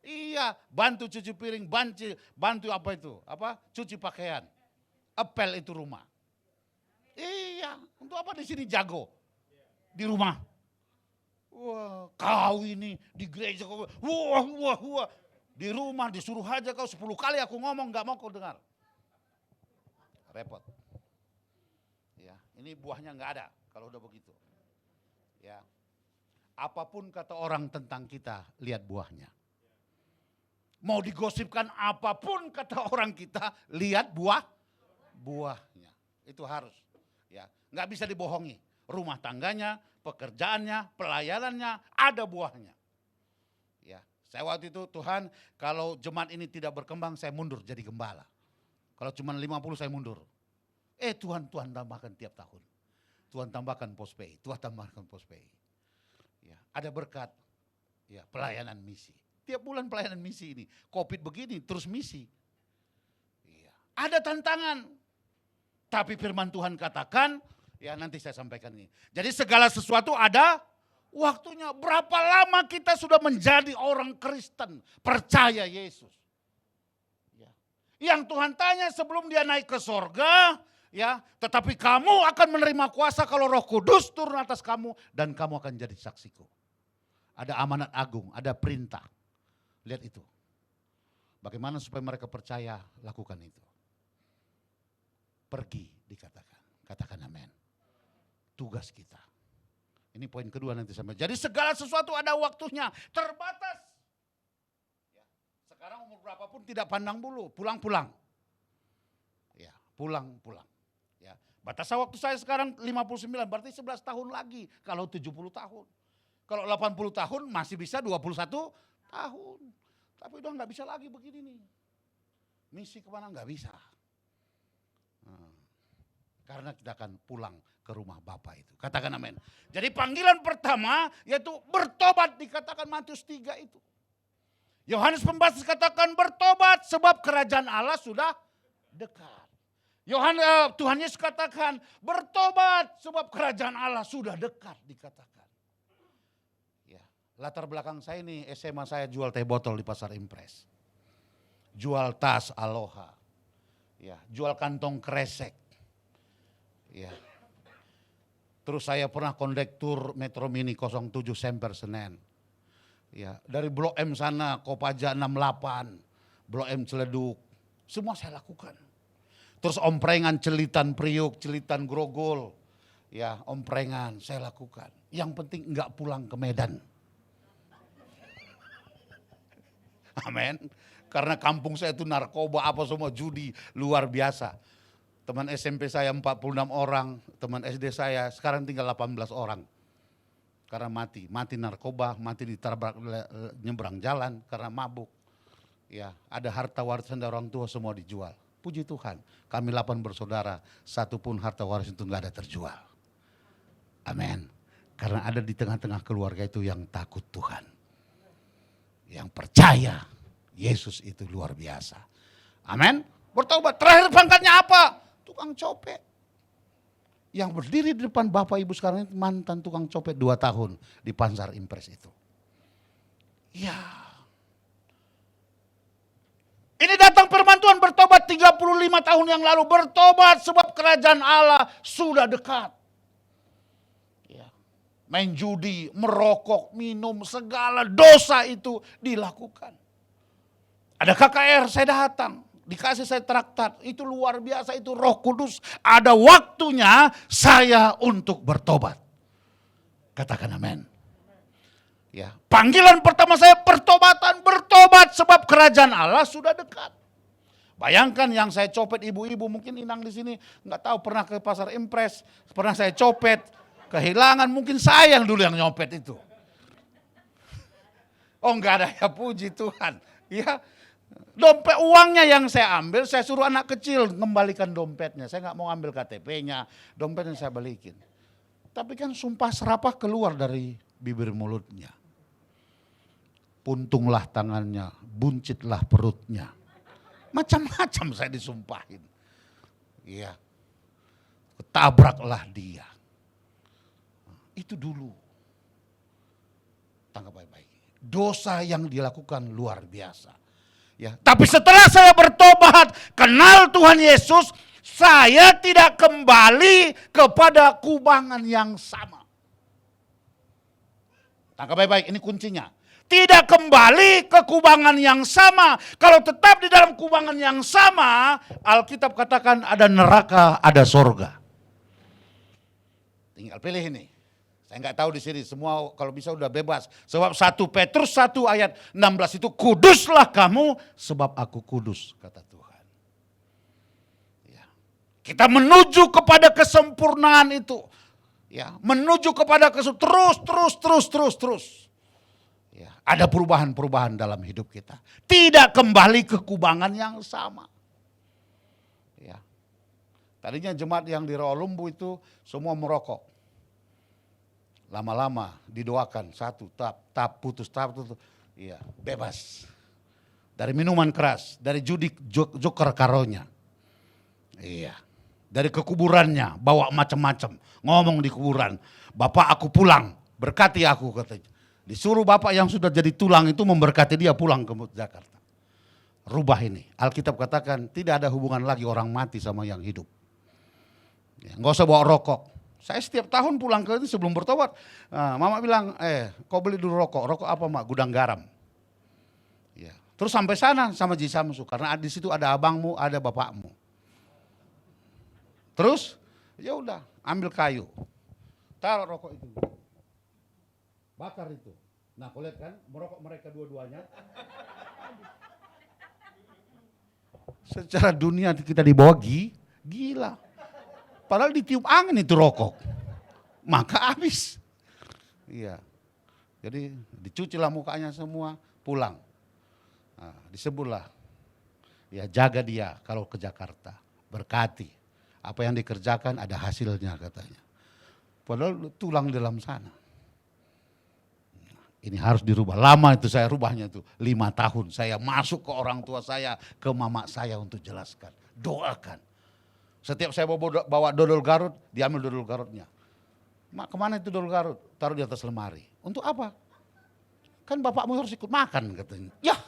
Iya, bantu cuci piring, bantu apa itu? Cuci pakaian. Apel itu rumah. Iya, untuk apa di sini jago? Di rumah. Wah, kau ini di gereja kau, wah. Di rumah disuruh aja kau 10 kali aku ngomong gak mau kau dengar. Repot. Ya, ini buahnya gak ada kalau udah begitu. Ya. Apapun kata orang tentang kita, lihat buahnya. Mau digosipkan apapun kata orang kita, lihat buahnya. Itu harus. Ya, nggak bisa dibohongi. Rumah tangganya, pekerjaannya, pelayanannya, ada buahnya. Ya, saya waktu itu Tuhan, kalau jemaat ini tidak berkembang, saya mundur jadi gembala. Kalau cuma 50 saya mundur. Tuhan tambahkan tiap tahun. Tuhan tambahkan pos PI, Tuhan tambahkan pos PI. Ya, ada berkat. Ya, pelayanan misi. Tiap bulan pelayanan misi ini. Covid begini terus misi. Ya, ada tantangan. Tapi firman Tuhan katakan, ya nanti saya sampaikan ini. Jadi segala sesuatu ada waktunya. Berapa lama kita sudah menjadi orang Kristen, percaya Yesus. Ya. Yang Tuhan tanya sebelum dia naik ke sorga, ya, tetapi kamu akan menerima kuasa kalau Roh Kudus turun atas kamu dan kamu akan jadi saksiku. Ada amanat agung, ada perintah. Lihat itu. Bagaimana supaya mereka percaya, lakukan itu. Pergi dikatakan. Katakan amin. Tugas kita. Ini poin kedua nanti sampai. Jadi segala sesuatu ada waktunya, terbatas. Ya. Sekarang umur berapapun tidak pandang bulu, pulang-pulang. Ya, pulang-pulang. Ya. Batas waktu saya sekarang 59, berarti 11 tahun lagi kalau 70 tahun. Kalau 80 tahun masih bisa 21 tahun. Tapi udah nggak bisa lagi begini nih. Misi kemana nggak bisa. Karena kita akan pulang ke rumah Bapa itu. Katakan amin. Jadi panggilan pertama yaitu bertobat, dikatakan Matius 3 itu. Yohanes Pembaptis katakan bertobat sebab kerajaan Allah sudah dekat. Tuhan Yesus katakan bertobat sebab kerajaan Allah sudah dekat, dikatakan. Ya, latar belakang saya ini SMA saya jual teh botol di Pasar Impres. Jual tas Aloha. Ya, jual kantong kresek. Ya. Terus saya pernah kondektur Metro Mini 07 Semper Senen. Ya, dari Blok M sana, Kopaja 68, Blok M Ciledug, semua saya lakukan. Terus omprengan Celitan Priuk, Celitan Grogol, ya omprengan saya lakukan. Yang penting enggak pulang ke Medan. Amin. Karena kampung saya itu narkoba apa semua judi luar biasa. Teman SMP saya 46 orang, teman SD saya sekarang tinggal 18 orang. Karena mati narkoba, mati ditabrak nyebrang jalan karena mabuk. Ya, ada harta warisan dari orang tua semua dijual. Puji Tuhan, kami 8 bersaudara, satu pun harta waris itu enggak ada terjual. Amin. Karena ada di tengah-tengah keluarga itu yang takut Tuhan. Yang percaya Yesus itu luar biasa. Amin. Bertobat. Terakhir pangkatnya apa? Tukang copet. Yang berdiri di depan Bapak Ibu sekarang itu mantan tukang copet 2 tahun di Pasar Impres itu. Ya. Ini datang firman Tuhan bertobat 35 tahun yang lalu. Bertobat sebab kerajaan Allah sudah dekat. Ya. Main judi, merokok, minum, segala dosa itu dilakukan. Ada KKR, saya datang. Dikasih saya traktat, itu luar biasa, itu Roh Kudus. Ada waktunya saya untuk bertobat. Katakan amin. Ya, panggilan pertama saya pertobatan, bertobat sebab kerajaan Allah sudah dekat. Bayangkan yang saya copet ibu-ibu, mungkin Inang di sini nggak tahu pernah ke Pasar Impres, pernah saya copet, kehilangan, mungkin saya yang dulu yang nyopet itu. Oh enggak ada, ya puji Tuhan. Ya. Dompet uangnya yang saya ambil, saya suruh anak kecil mengembalikan dompetnya. Saya nggak mau ambil KTP-nya, dompetnya saya balikin. Tapi kan sumpah serapah keluar dari bibir mulutnya. Puntunglah tangannya, buncitlah perutnya. Macam-macam saya disumpahin. Iya. Tabraklah dia. Itu dulu. Tangkap baik-baik. Dosa yang dilakukan luar biasa. Ya, tapi setelah saya bertobat, kenal Tuhan Yesus, saya tidak kembali kepada kubangan yang sama. Tangkap baik-baik, ini kuncinya. Tidak kembali ke kubangan yang sama. Kalau tetap di dalam kubangan yang sama, Alkitab katakan ada neraka, ada sorga. Tinggal pilih ini. Saya nggak tahu di sini, semua kalau bisa udah bebas. Sebab 1 Petrus 1 ayat 16 itu, kuduslah kamu sebab aku kudus, kata Tuhan. Ya. Kita menuju kepada kesempurnaan itu. Ya, menuju kepada terus. Ya, ada perubahan-perubahan dalam hidup kita. Tidak kembali ke kubangan yang sama. Ya. Tadinya jemaat yang di Rawalumbu itu semua merokok. lama-lama didoakan satu tap putus. Iya, bebas. Dari minuman keras, dari judi joker karonya. Iya. Dari kekuburannya bawa macam-macam, ngomong di kuburan, "Bapak aku pulang, berkati aku," katanya. Disuruh bapak yang sudah jadi tulang itu memberkati dia pulang ke Jakarta. Rubah ini. Alkitab katakan tidak ada hubungan lagi orang mati sama yang hidup. Ya, nggak usah bawa rokok. Saya setiap tahun pulang ke itu sebelum bertobat. Mama bilang, kau beli dulu rokok. Rokok apa mak? Gudang garam. Ya. Terus sampai sana sama Ji Samsu. Karena di situ ada abangmu, ada bapakmu. Terus, ya udah ambil kayu. Taruh rokok itu. Bakar itu. Nah kau lihat kan, merokok mereka dua-duanya. Secara dunia kita dibawa gila. Padahal ditiup angin itu rokok. Maka habis. Iya. Jadi dicucilah mukanya semua, pulang. Nah, disebutlah. Ya jaga dia kalau ke Jakarta. Berkati. Apa yang dikerjakan ada hasilnya katanya. Padahal tulang di dalam sana. Ini harus dirubah. Lama itu saya rubahnya itu. 5 tahun saya masuk ke orang tua saya, ke mama saya untuk jelaskan. Doakan. Setiap saya bawa dodol Garut, diambil dodol Garutnya. Mak kemana itu dodol Garut? Taruh di atas lemari. Untuk apa? Kan bapakmu harus ikut makan katanya. Ya,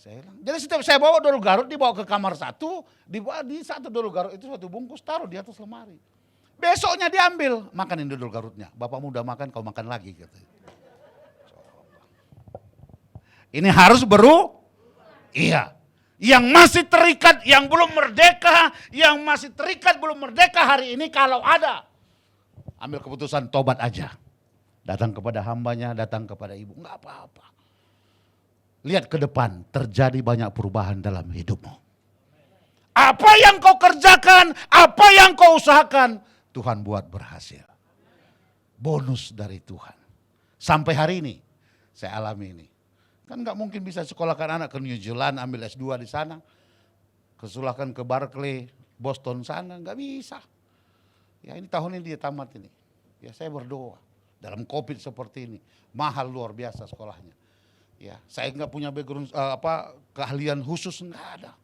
saya bilang. Jadi setiap saya bawa dodol Garut, dibawa ke kamar satu, dibawa di satu dodol Garut itu satu bungkus, taruh di atas lemari. Besoknya diambil, makanin dodol Garutnya. Bapakmu udah makan, kau makan lagi katanya. Ini harus iya. Yang masih terikat, yang belum merdeka, yang masih terikat belum merdeka hari ini kalau ada. Ambil keputusan tobat aja. Datang kepada hambanya, datang kepada ibu, enggak apa-apa. Lihat ke depan, terjadi banyak perubahan dalam hidupmu. Apa yang kau kerjakan, apa yang kau usahakan, Tuhan buat berhasil. Bonus dari Tuhan. Sampai hari ini, saya alami ini. Kan nggak mungkin bisa sekolahkan anak ke New Zealand, ambil S2 di sana. Kesulahkan ke Berkeley, Boston sana, nggak bisa. Ya ini tahun ini dia tamat ini. Ya saya berdoa. Dalam COVID seperti ini, mahal luar biasa sekolahnya. Ya saya nggak punya background, keahlian khusus, nggak ada.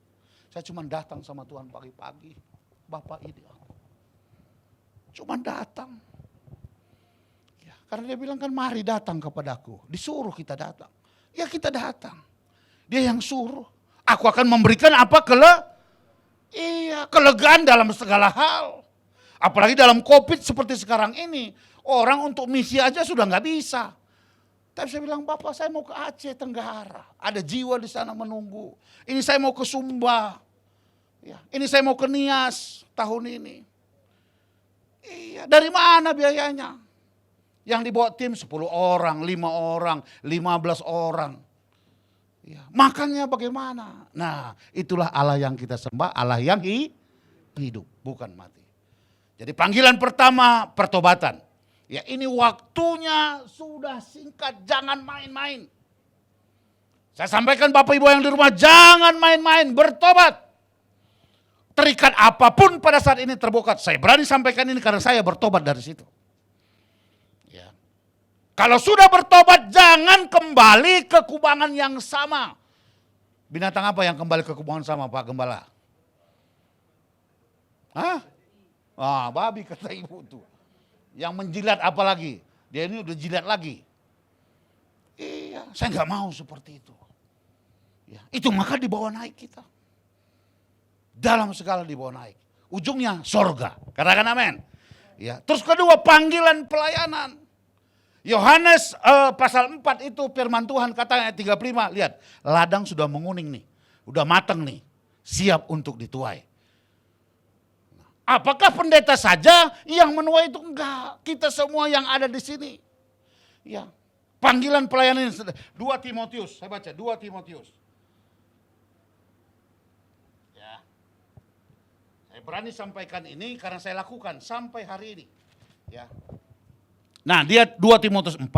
Saya cuma datang sama Tuhan pagi-pagi. Bapak ini aku. Cuma datang. Ya, karena dia bilang kan mari datang kepadaku. Disuruh kita datang. Ya kita datang. Dia yang suruh. Aku akan memberikan apa kelegaan dalam segala hal. Apalagi dalam COVID seperti sekarang ini. Orang untuk misi aja sudah nggak bisa. Tapi saya bilang, Bapak saya mau ke Aceh Tenggara. Ada jiwa di sana menunggu. Ini saya mau ke Sumba. Ya, ini saya mau ke Nias tahun ini. Iya, dari mana biayanya? Yang dibawa tim 10 orang, 5 orang, 15 orang. Ya, makannya bagaimana? Nah, itulah Allah yang kita sembah, Allah yang hidup, bukan mati. Jadi panggilan pertama, pertobatan. Ya ini waktunya sudah singkat, jangan main-main. Saya sampaikan Bapak Ibu yang di rumah, jangan main-main, bertobat. Terikat apapun pada saat ini terbongkar. Saya berani sampaikan ini karena saya bertobat dari situ. Kalau sudah bertobat, jangan kembali ke kubangan yang sama. Binatang apa yang kembali ke kubangan sama Pak Gembala? Hah? Babi kata ibu tuh. Yang menjilat apa lagi? Dia ini udah jilat lagi. Iya, saya nggak mau seperti itu. Ya, itu maka dibawa naik kita. Dalam segala dibawa naik. Ujungnya sorga. Katakan amin. Ya, terus kedua panggilan pelayanan. Yohanes pasal 4 itu firman Tuhan katanya ayat 35. Lihat, ladang sudah menguning nih. Udah matang nih. Siap untuk dituai. Apakah pendeta saja yang menuai itu? Enggak. Kita semua yang ada di sini. Ya. Panggilan pelayanan ini. 2 Timotius. Saya baca 2 Timotius. Ya. Saya berani sampaikan ini karena saya lakukan sampai hari ini. Ya. Nah, dia 2 Timotius 4,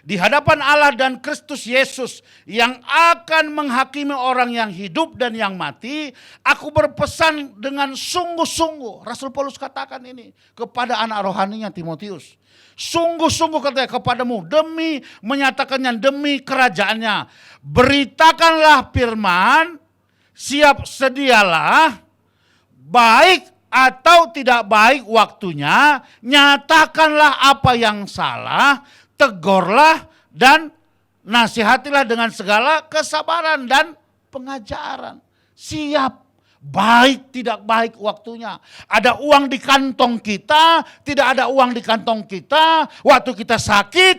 di hadapan Allah dan Kristus Yesus yang akan menghakimi orang yang hidup dan yang mati, aku berpesan dengan sungguh-sungguh. Rasul Paulus katakan ini kepada anak rohaninya Timotius. Sungguh-sungguh katanya kepadamu demi menyatakannya demi kerajaannya. Beritakanlah firman, siap sedialah, baik atau tidak baik waktunya, nyatakanlah apa yang salah, tegurlah dan nasihatilah dengan segala kesabaran dan pengajaran. Siap, baik tidak baik waktunya. Ada uang di kantong kita, tidak ada uang di kantong kita, waktu kita sakit,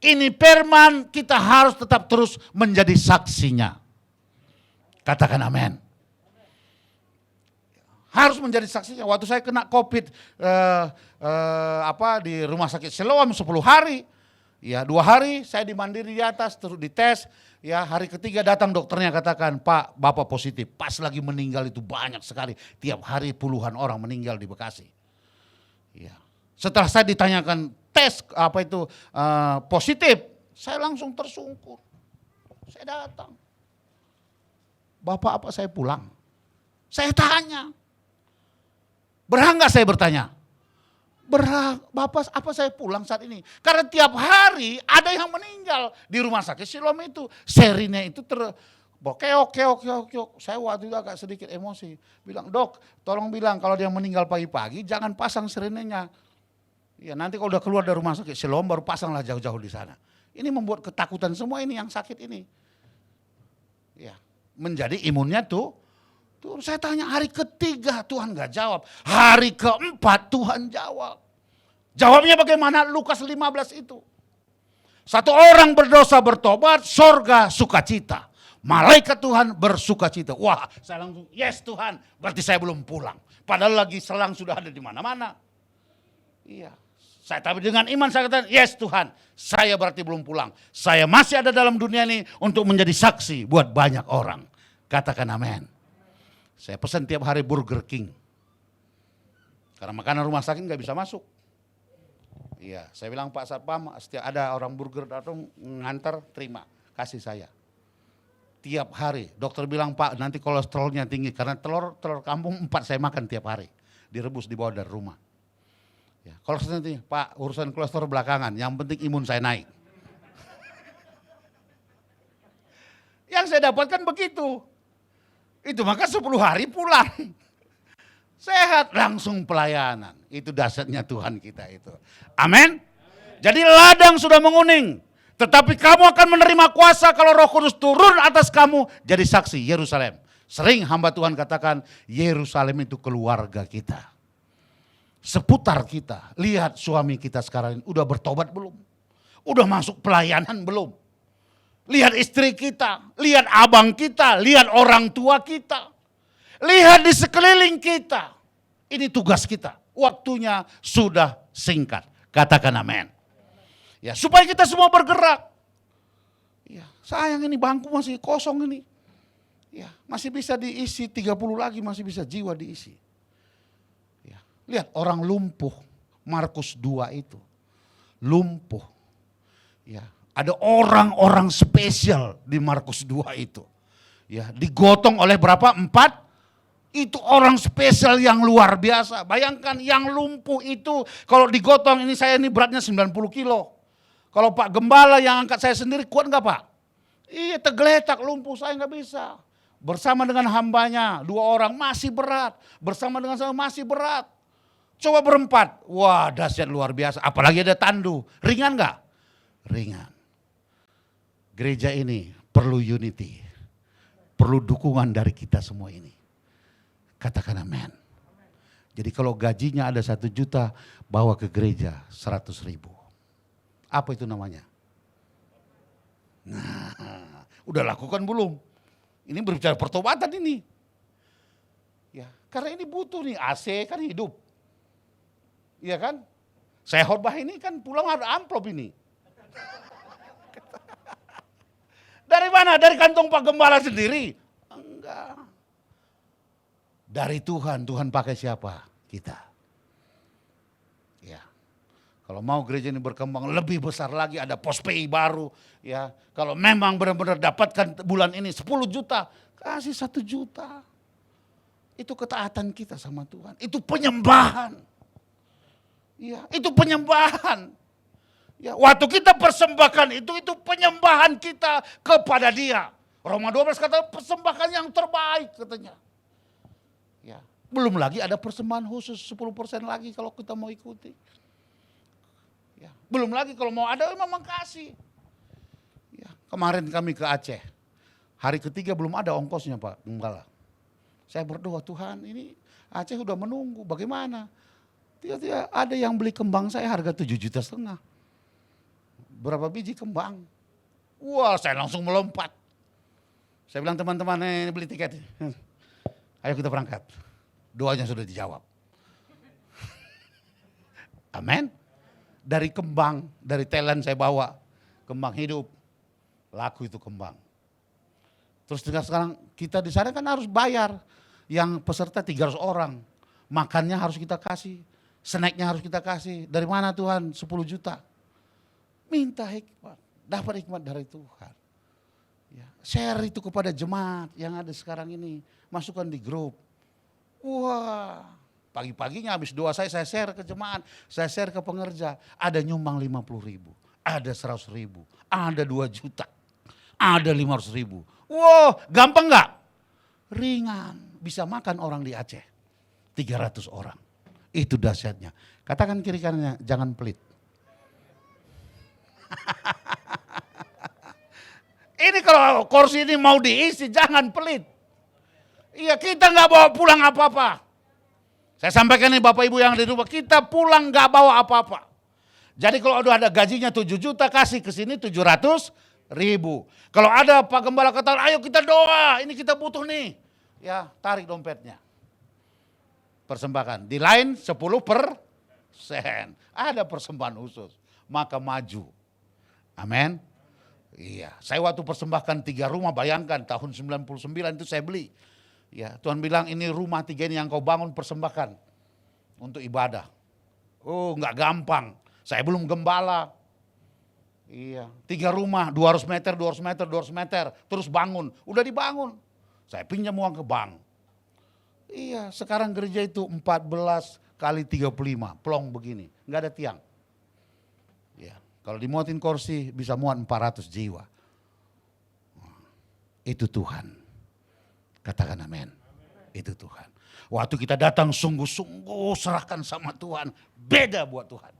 ini firman kita harus tetap terus menjadi saksinya. Katakan amin. Harus menjadi saksinya. Waktu saya kena COVID di rumah sakit Siloam 10 hari, ya 2 hari saya dimandiri di atas, terus dites, ya hari ketiga datang dokternya katakan, Pak, Bapak positif. Pas lagi meninggal itu banyak sekali, tiap hari puluhan orang meninggal di Bekasi. Ya. Setelah saya ditanyakan tes positif, saya langsung tersungkur. Saya datang, Bapak apa saya pulang? Saya tanya. Berhak nggak saya bertanya? Berhak, Bapak apa saya pulang saat ini? Karena tiap hari ada yang meninggal di rumah sakit Siloam itu. Serinya itu keok. Saya waktu itu agak sedikit emosi. Bilang, Dok, tolong bilang kalau dia meninggal pagi-pagi jangan pasang sirenenya. Ya nanti kalau udah keluar dari rumah sakit Siloam baru pasanglah jauh-jauh di sana. Ini membuat ketakutan semua ini yang sakit ini. Ya, menjadi imunnya tuh. Saya tanya hari ketiga Tuhan gak jawab. Hari keempat Tuhan jawab. Jawabnya bagaimana? Lukas 15 itu. Satu orang berdosa bertobat, sorga sukacita. Malaikat Tuhan bersukacita. Wah, saya langsung yes Tuhan, berarti saya belum pulang. Padahal lagi selang sudah ada di mana-mana. Iya. Tapi dengan iman saya katakan, yes Tuhan, saya berarti belum pulang. Saya masih ada dalam dunia ini untuk menjadi saksi buat banyak orang. Katakan amin. Saya pesan tiap hari Burger King. Karena makanan rumah sakit nggak bisa masuk. Iya, saya bilang Pak Satpam, setiap ada orang burger datang ngantar, terima, kasih saya. Tiap hari, dokter bilang Pak nanti kolesterolnya tinggi. Karena telur kampung 4 saya makan tiap hari. Direbus dibawa dari rumah. Ya, kolesterol tinggi, Pak urusan kolesterol belakangan, yang penting imun saya naik. Yang saya dapatkan begitu. Itu maka 10 hari pulang. Sehat langsung pelayanan. Itu dasarnya Tuhan kita itu. Amin. Jadi ladang sudah menguning. Tetapi kamu akan menerima kuasa kalau Roh Kudus turun atas kamu jadi saksi Yerusalem. Sering hamba Tuhan katakan Yerusalem itu keluarga kita. Seputar kita. Lihat suami kita sekarang ini udah bertobat belum? Udah masuk pelayanan belum? Lihat istri kita, lihat abang kita, lihat orang tua kita. Lihat di sekeliling kita. Ini tugas kita. Waktunya sudah singkat. Katakan amin. Ya, supaya kita semua bergerak. Ya, sayang ini bangku masih kosong ini. Ya, masih bisa diisi 30 lagi masih bisa jiwa diisi. Ya, lihat orang lumpuh. Markus 2 itu. Lumpuh. Ya. Ada orang-orang spesial di Markus 2 itu. Ya, digotong oleh berapa? 4? Itu orang spesial yang luar biasa. Bayangkan yang lumpuh itu kalau digotong ini beratnya 90 kilo. Kalau Pak Gembala yang angkat saya sendiri kuat enggak Pak? Iya tergeletak lumpuh saya enggak bisa. Bersama dengan hambanya 2 orang masih berat. Bersama dengan saya masih berat. Coba berempat. Wah dahsyat luar biasa. Apalagi ada tandu. Ringan enggak? Ringan. Gereja ini perlu unity, perlu dukungan dari kita semua ini. Katakan amin. Jadi kalau gajinya ada 1 juta, bawa ke gereja 100.000. Apa itu namanya? Nah, udah lakukan belum? Ini berbicara pertobatan ini. Ya, karena ini butuh nih, AC kan hidup. Iya kan? Saya khotbah ini kan pulang ada amplop ini. Dari mana? Dari kantong Pak Gembala sendiri? Enggak. Dari Tuhan. Tuhan pakai siapa? Kita. Ya. Kalau mau gereja ini berkembang lebih besar lagi, ada pospei baru. Ya, kalau memang benar-benar dapatkan bulan ini 10 juta, kasih 1 juta. Itu ketaatan kita sama Tuhan. Itu penyembahan. Ya, itu penyembahan. Ya, waktu kita persembahkan itu penyembahan kita kepada Dia. Roma 12 kata persembahan yang terbaik katanya. Ya, belum lagi ada persembahan khusus 10% lagi kalau kita mau ikuti. Ya, belum lagi kalau mau ada memang kasih. Ya, kemarin kami ke Aceh. Hari ketiga belum ada ongkosnya Pak Gembala. Saya berdoa, Tuhan ini Aceh udah menunggu, bagaimana? Tiba-tiba ada yang beli kembang saya harga 7,5 juta. Berapa biji kembang? Wah, saya langsung melompat. Saya bilang teman-teman ini beli tiket. Ayo kita berangkat. Doanya sudah dijawab. Amin. Dari kembang, dari Thailand saya bawa kembang hidup, laku itu kembang. Terus sekarang kita di sana kan harus bayar, yang peserta 300 orang, makannya harus kita kasih, snacknya harus kita kasih. Dari mana Tuhan? 10 juta. Minta hikmat, dapat hikmat dari Tuhan. Ya, share itu kepada jemaat yang ada sekarang ini, masukkan di grup. Wah. Pagi-paginya habis doa saya share ke jemaat, saya share ke pengerja. Ada nyumbang 50.000, ada 100.000, ada 2 juta, ada 500.000. Wow, gampang nggak? Ringan, bisa makan orang di Aceh. 300 orang, itu dahsyatnya. Katakan kiri kanannya, jangan pelit. Ini kalau kursi ini mau diisi, jangan pelit. Iya, kita nggak bawa pulang apa-apa. Saya sampaikan nih Bapak Ibu yang di rumah, kita pulang gak bawa apa-apa. Jadi kalau udah ada gajinya 7 juta, kasih ke sini 700.000. Kalau ada Pak Gembala kata, ayo kita doa, ini kita butuh nih. Ya, tarik dompetnya. Persembahkan. Di lain 10%. Ada persembahan khusus. Maka maju. Amin. Iya, saya waktu persembahkan 3 rumah, bayangkan tahun 99 itu saya beli. Ya, Tuhan bilang ini rumah 3 ini yang kau bangun persembahkan untuk ibadah. Oh, enggak gampang. Saya belum gembala. Iya, 3 rumah, 200 meter, 200 meter, 200 meter, terus bangun. Udah dibangun. Saya pinjam uang ke bank. Iya, sekarang gereja itu 14 kali 35, plong begini, enggak ada tiang. Ya, kalau dimuatin kursi bisa muat 400 jiwa. Itu Tuhan. Katakan amin. Itu Tuhan. Waktu kita datang sungguh-sungguh serahkan sama Tuhan. Beda buat Tuhan.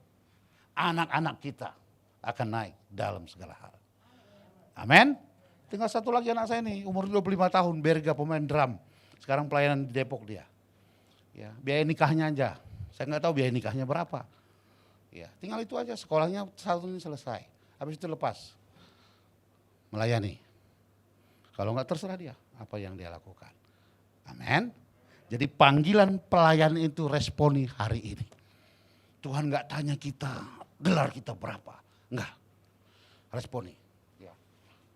Anak-anak kita akan naik dalam segala hal. Amin. Tinggal satu lagi anak saya nih, umur 25 tahun, Berga pemain drum. Sekarang pelayanan di Depok dia. Ya, biaya nikahnya aja. Saya nggak tahu biaya nikahnya berapa. Ya, tinggal itu aja, sekolahnya satu ini selesai. Habis itu lepas. Melayani. Kalau nggak terserah dia apa yang dia lakukan. Amin. Jadi panggilan pelayan itu responi hari ini. Tuhan nggak tanya kita gelar kita berapa, enggak. Responi. Ya.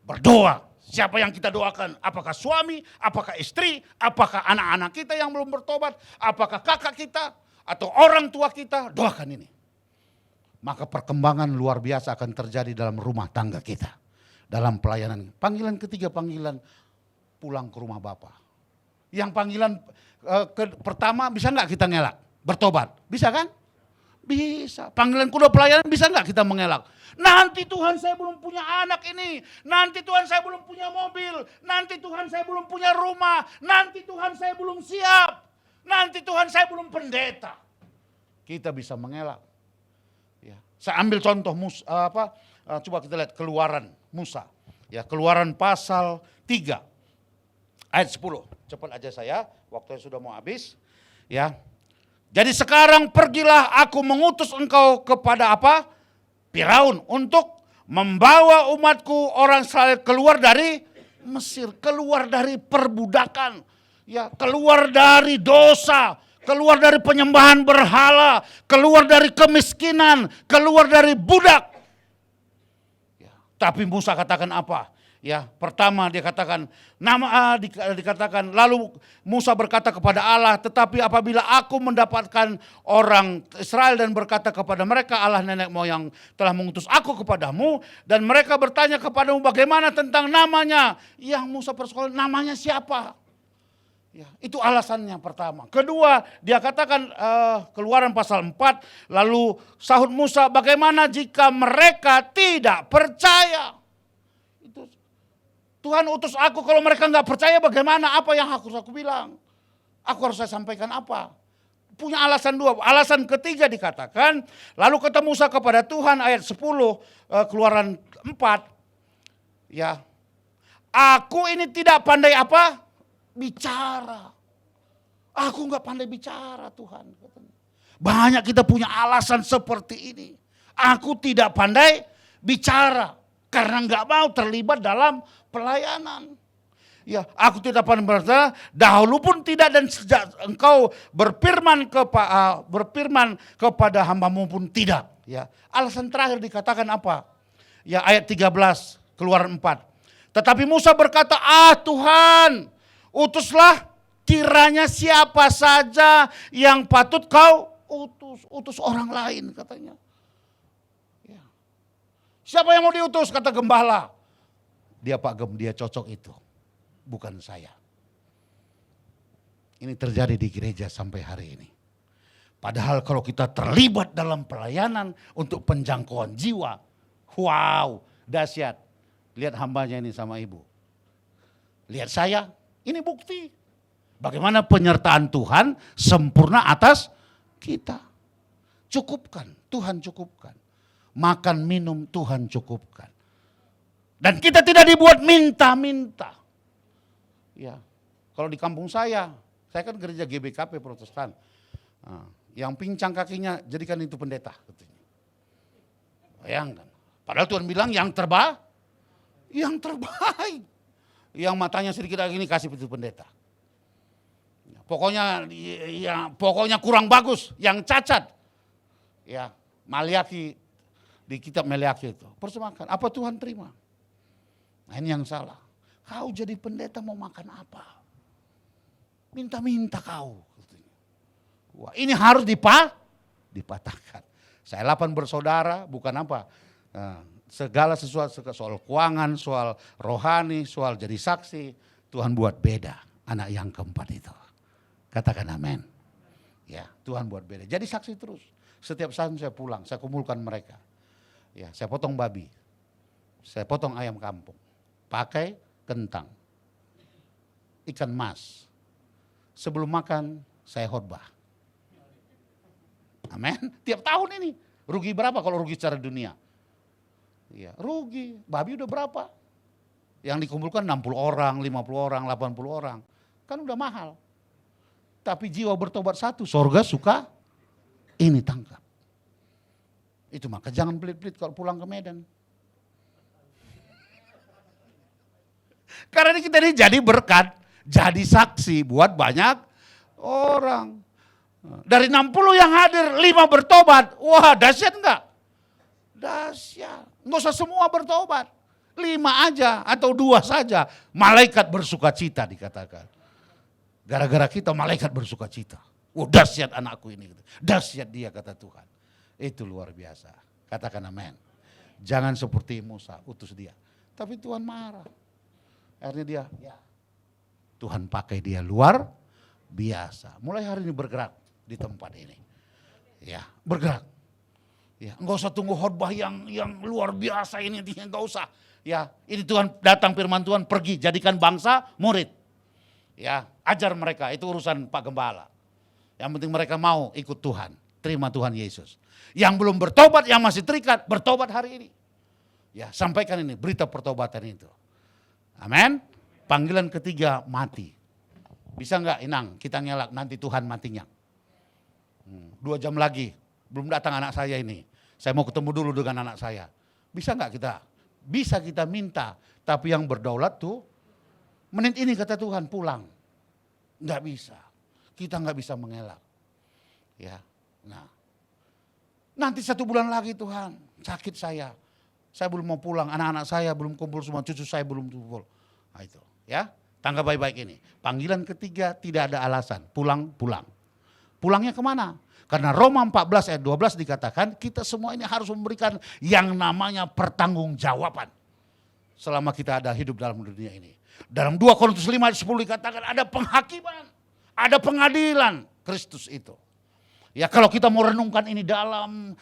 Berdoa. Siapa yang kita doakan? Apakah suami? Apakah istri? Apakah anak-anak kita yang belum bertobat? Apakah kakak kita? Atau orang tua kita? Doakan ini. Maka perkembangan luar biasa akan terjadi dalam rumah tangga kita. Dalam pelayanan. Panggilan ketiga, panggilan pulang ke rumah Bapa. Yang panggilan pertama bisa nggak kita ngelak? Bertobat. Bisa kan? Bisa. Panggilan kedua pelayanan bisa nggak kita mengelak? Nanti Tuhan saya belum punya anak ini. Nanti Tuhan saya belum punya mobil. Nanti Tuhan saya belum punya rumah. Nanti Tuhan saya belum siap. Nanti Tuhan saya belum pendeta. Kita bisa mengelak. Ya. Saya ambil contoh coba kita lihat Keluaran Musa. Ya, Keluaran pasal 3 ayat 10. Cepat aja saya, waktunya sudah mau habis. Ya. Jadi sekarang pergilah, aku mengutus engkau kepada apa? Firaun untuk membawa umatku orang Israel keluar dari Mesir, keluar dari perbudakan, ya, keluar dari dosa, keluar dari penyembahan berhala, keluar dari kemiskinan, keluar dari budak. Ya, tapi Musa katakan apa? Ya, pertama dia katakan dikatakan lalu Musa berkata kepada Allah, tetapi apabila aku mendapatkan orang Israel dan berkata kepada mereka, Allah nenek moyang telah mengutus aku kepadamu, dan mereka bertanya kepadamu bagaimana tentang namanya. Yang Musa persoalkan, namanya siapa? Ya, itu alasannya pertama. Kedua, dia katakan Keluaran pasal 4, lalu sahut Musa, bagaimana jika mereka tidak percaya? Tuhan utus aku, kalau mereka nggak percaya bagaimana? Apa yang harus aku bilang? Aku harus saya sampaikan apa? Punya alasan dua. Alasan ketiga dikatakan, lalu kata Musa kepada Tuhan ayat 10 Keluaran 4. Ya, aku ini tidak pandai apa? Bicara. Aku nggak pandai bicara Tuhan. Banyak kita punya alasan seperti ini. Aku tidak pandai bicara. Karena nggak mau terlibat dalam pelayanan. Ya, aku tidak pandai berbicara, dahulu pun tidak, dan sejak engkau berfirman kepada hambamu pun tidak. Ya, alasan terakhir dikatakan apa? Ya, ayat 13 Keluaran 4. Tetapi Musa berkata, Tuhan, utuslah kiranya siapa saja yang patut kau utus. Utus orang lain katanya. Siapa yang mau diutus? Kata gembala. Dia Pak Gem, dia cocok itu. Bukan saya. Ini terjadi di gereja sampai hari ini. Padahal kalau kita terlibat dalam pelayanan untuk penjangkauan jiwa. Wow, dahsyat. Lihat hambanya ini sama ibu. Lihat saya, ini bukti. Bagaimana penyertaan Tuhan sempurna atas kita. Cukupkan, Tuhan cukupkan. Makan minum Tuhan cukupkan. Dan kita tidak dibuat minta-minta. Ya, kalau di kampung saya kan gereja GBKP Protestan. Yang pincang kakinya jadikan itu pendeta. Bayangkan. Padahal Tuhan bilang yang terbaik. Yang terbaik. Yang matanya sedikit lagi ini kasih itu pendeta. Pokoknya kurang bagus, yang cacat. Ya, Maliaki. Di kitab Meleakhi itu, persembahkan. Apa Tuhan terima? Nah, ini yang salah. Kau jadi pendeta mau makan apa? Minta-minta kau. Wah, ini harus dipatahkan. Saya 8 bersaudara, bukan apa. Segala sesuatu, soal keuangan, soal rohani, soal jadi saksi. Tuhan buat beda anak yang keempat itu. Katakan amin. Ya, Tuhan buat beda. Jadi saksi terus. Setiap saat saya pulang, saya kumpulkan mereka. Ya, saya potong babi, saya potong ayam kampung, pakai kentang, ikan mas. Sebelum makan, saya khotbah. Amin. Tiap tahun ini, rugi berapa kalau rugi secara dunia? Ya, rugi, babi udah berapa? Yang dikumpulkan 60 orang, 50 orang, 80 orang. Kan udah mahal. Tapi jiwa bertobat satu, sorga suka ini tangkap. Itu maka jangan pelit-pelit kalau pulang ke Medan. Karena kita ini jadi berkat, jadi saksi buat banyak orang. Dari 60 yang hadir, 5 bertobat. Wah, dahsyat enggak? Dahsyat. Enggak usah semua bertobat. 5 aja atau 2 saja. Malaikat bersuka cita dikatakan. Gara-gara kita malaikat bersuka cita. Wah, dahsyat anakku ini. Dahsyat dia kata Tuhan. Itu luar biasa. Katakan amin. Jangan seperti Musa, utus dia. Tapi Tuhan marah. Akhirnya dia, Tuhan pakai dia luar biasa. Mulai hari ini bergerak di tempat ini. Ya, bergerak. Ya, enggak usah tunggu khotbah yang luar biasa ini, enggak usah. Ya, ini Tuhan datang firman Tuhan, pergi jadikan bangsa murid. Ya, ajar mereka, itu urusan Pak Gembala. Yang penting mereka mau ikut Tuhan, terima Tuhan Yesus. Yang belum bertobat, yang masih terikat, bertobat hari ini. Ya, sampaikan ini, berita pertobatan itu. Amin. Panggilan ketiga, mati. Bisa enggak Inang, kita ngelak, nanti Tuhan matinya. 2 jam lagi, belum datang anak saya ini. Saya mau ketemu dulu dengan anak saya. Bisa enggak kita? Bisa kita minta, tapi yang berdaulat tuh, menit ini kata Tuhan pulang. Enggak bisa. Kita enggak bisa mengelak. Ya, nah. Nanti 1 bulan lagi Tuhan, sakit saya. saya belum mau pulang, anak-anak saya belum kumpul semua, cucu saya belum kumpul. Nah itu ya, tangga baik-baik ini. Panggilan ketiga tidak ada alasan, pulang. Pulangnya kemana? Karena Roma 14 ayat 12 dikatakan kita semua ini harus memberikan yang namanya pertanggungjawaban. Selama kita ada hidup dalam dunia ini. Dalam 2 Korintus 5 ayat 10 dikatakan ada penghakiman, ada pengadilan Kristus itu. Ya kalau kita mau renungkan ini dalam,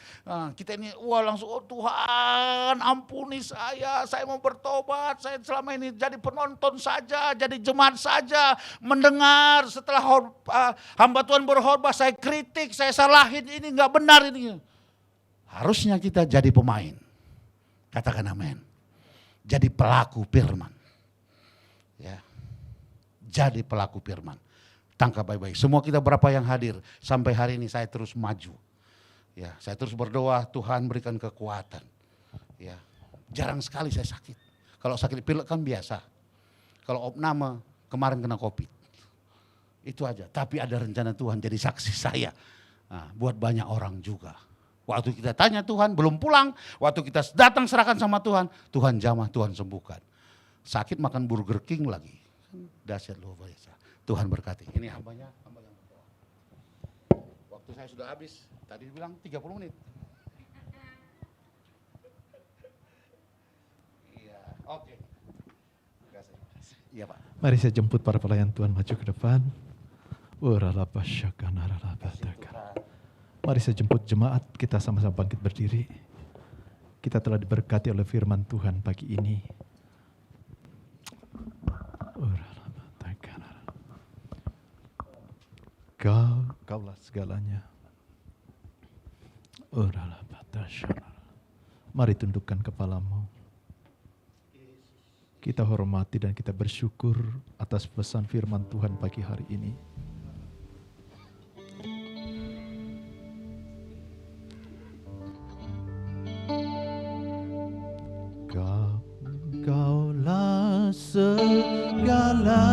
kita ini langsung, oh Tuhan ampuni saya mau bertobat, saya selama ini jadi penonton saja, jadi jemaat saja, mendengar setelah hamba Tuhan berkhotbah, saya kritik, saya salahin, ini gak benar ini. Harusnya kita jadi pemain, katakan amin, jadi pelaku firman. Ya, jadi pelaku firman. Tangkap baik-baik. Semua kita berapa yang hadir sampai hari ini saya terus maju. Ya, saya terus berdoa Tuhan berikan kekuatan. Ya, jarang sekali saya sakit. Kalau sakit pilek kan biasa. Kalau opname kemarin kena COVID. Itu aja. Tapi ada rencana Tuhan jadi saksi saya. Nah, buat banyak orang juga. Waktu kita tanya Tuhan belum pulang. Waktu kita datang serahkan sama Tuhan. Tuhan jamah, Tuhan sembuhkan. Sakit makan Burger King lagi. Dahsyat luar biasa. Tuhan berkati. Ini hamba yang berdoa. Waktu saya sudah habis. Tadi bilang 30 menit. Iya, oke. Terima kasih. Iya Pak. Mari saya jemput para pelayan Tuhan maju ke depan. Mari saya jemput jemaat, kita sama-sama bangkit berdiri. Kita telah diberkati oleh firman Tuhan pagi ini. Kaulah segalanya. Mari tundukkan kepalamu. Kita hormati dan kita bersyukur atas pesan firman Tuhan pagi hari ini. Kaulah segala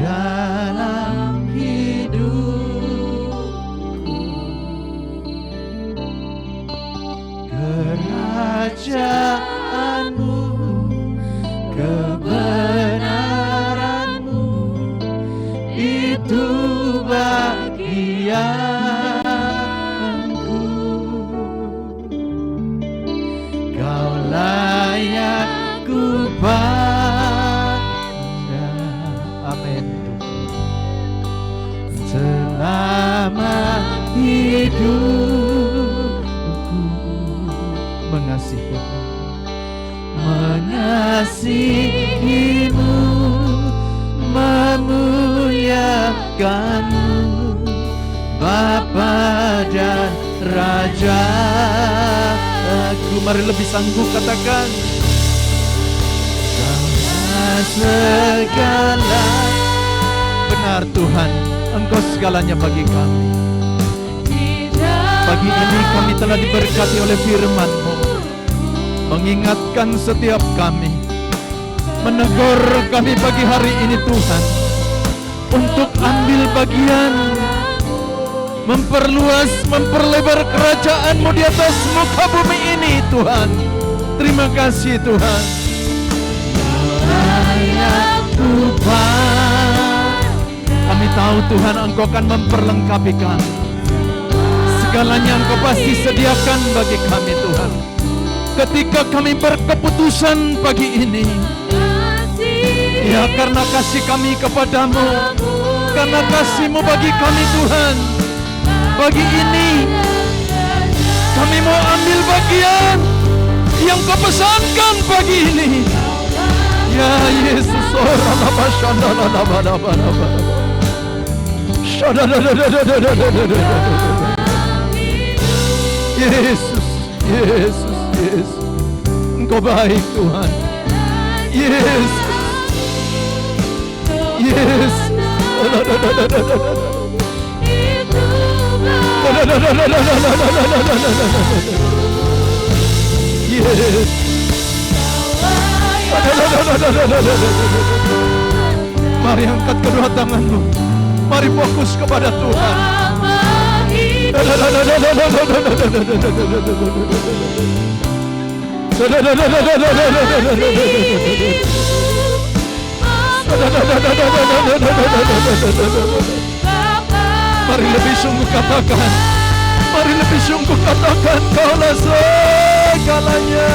dalam hidupku, kerajaanmu, kebenaranmu, itu bagianku. Kau layak ku selama hidupku mengasihimu, memuliakanmu, Bapa dan Raja aku. Mari lebih sanggup katakan segala. Benar Tuhan, Engkau segalanya bagi kami. Pagi ini kami telah diberkati oleh firman-Mu, mengingatkan setiap kami, menegur kami pagi hari ini Tuhan, untuk ambil bagian, memperluas, memperlebar kerajaan-Mu di atas muka bumi ini Tuhan. Terima kasih Tuhan. Kami tahu Tuhan Engkau akan memperlengkapi kami. Segalanya Engkau pasti sediakan bagi kami Tuhan. Ketika kami berkeputusan pagi ini, ya karena kasih kami kepadamu, karena kasih-Mu bagi kami Tuhan. Pagi ini kami mau ambil bagian yang Kau pesankan pagi ini. Ya Yesus, Yesus, Yesus, Yesus, Engkau baik Tuhan. Yesus, Yesus, Yesus. Mari angkat kedua tanganmu. Mari fokus kepada Tuhan. Mari lebih sungguh katakan, mari lebih sungguh katakan, Kaulah segalanya.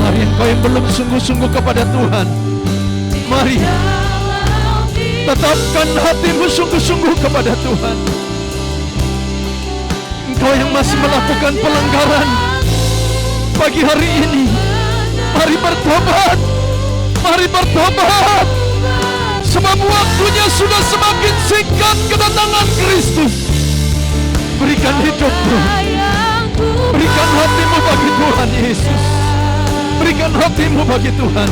Mari engkau yang belum sungguh-sungguh kepada Tuhan, mari tetapkan hatimu sungguh-sungguh kepada Tuhan. Engkau yang masih melakukan pelanggaran, pagi hari ini mari bertobat, mari bertobat, sebab waktunya sudah semakin singkat kedatangan Kristus. Berikan hidupmu, berikan hatimu bagi Tuhan Yesus, berikan hatimu bagi Tuhan.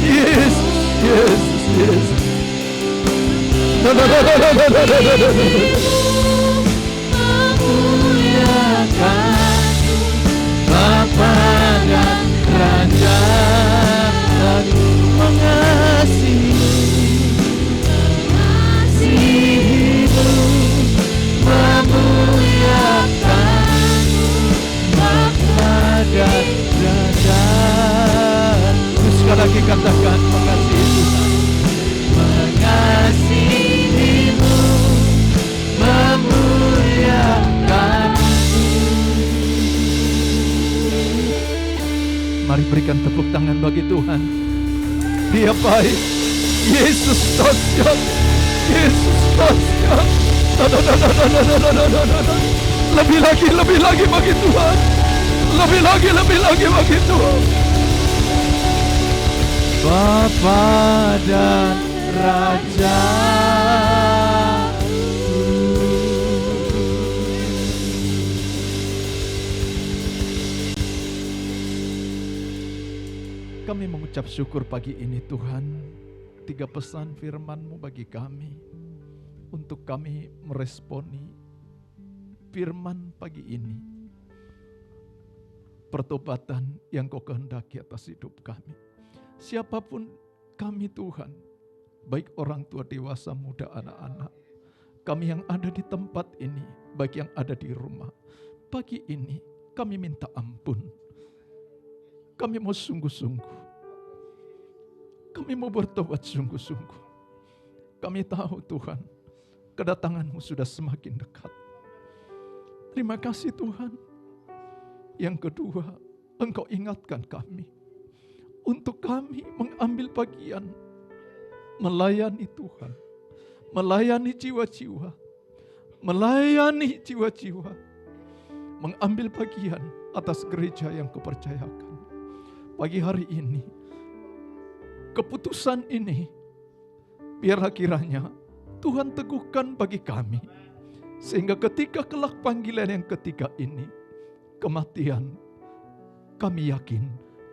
Yes, yes, yes. Bapa dan Raja dan mengasihimu, memuliakanmu, Bapa dan Raja. Sekali lagi katakan, mengasihi Tuhan, mengasihimu, memuliakanmu. Mari berikan tepuk tangan bagi Tuhan. Dia baik. Yesus dahsyat. Yesus dahsyat. Lebih lagi bagi Tuhan. Lebih lagi bagi Tuhan. Bapa dan Raja. Kami mengucap syukur pagi ini Tuhan, 3 pesan firman-Mu bagi kami, untuk kami meresponi firman pagi ini. Pertobatan yang Kau kehendaki atas hidup kami. Siapapun kami Tuhan, baik orang tua, dewasa, muda, anak-anak, kami yang ada di tempat ini, baik yang ada di rumah, pagi ini kami minta ampun. Kami mau sungguh-sungguh. Kami mau bertobat sungguh-sungguh. Kami tahu Tuhan, kedatangan-Mu sudah semakin dekat. Terima kasih Tuhan. Yang kedua, Engkau ingatkan kami untuk kami mengambil bagian melayani Tuhan, melayani jiwa-jiwa, mengambil bagian atas gereja yang Kau percayakan. Pagi hari ini, keputusan ini, biarlah kiranya Tuhan teguhkan bagi kami. Sehingga ketika kelak panggilan yang ketiga ini, kematian, kami yakin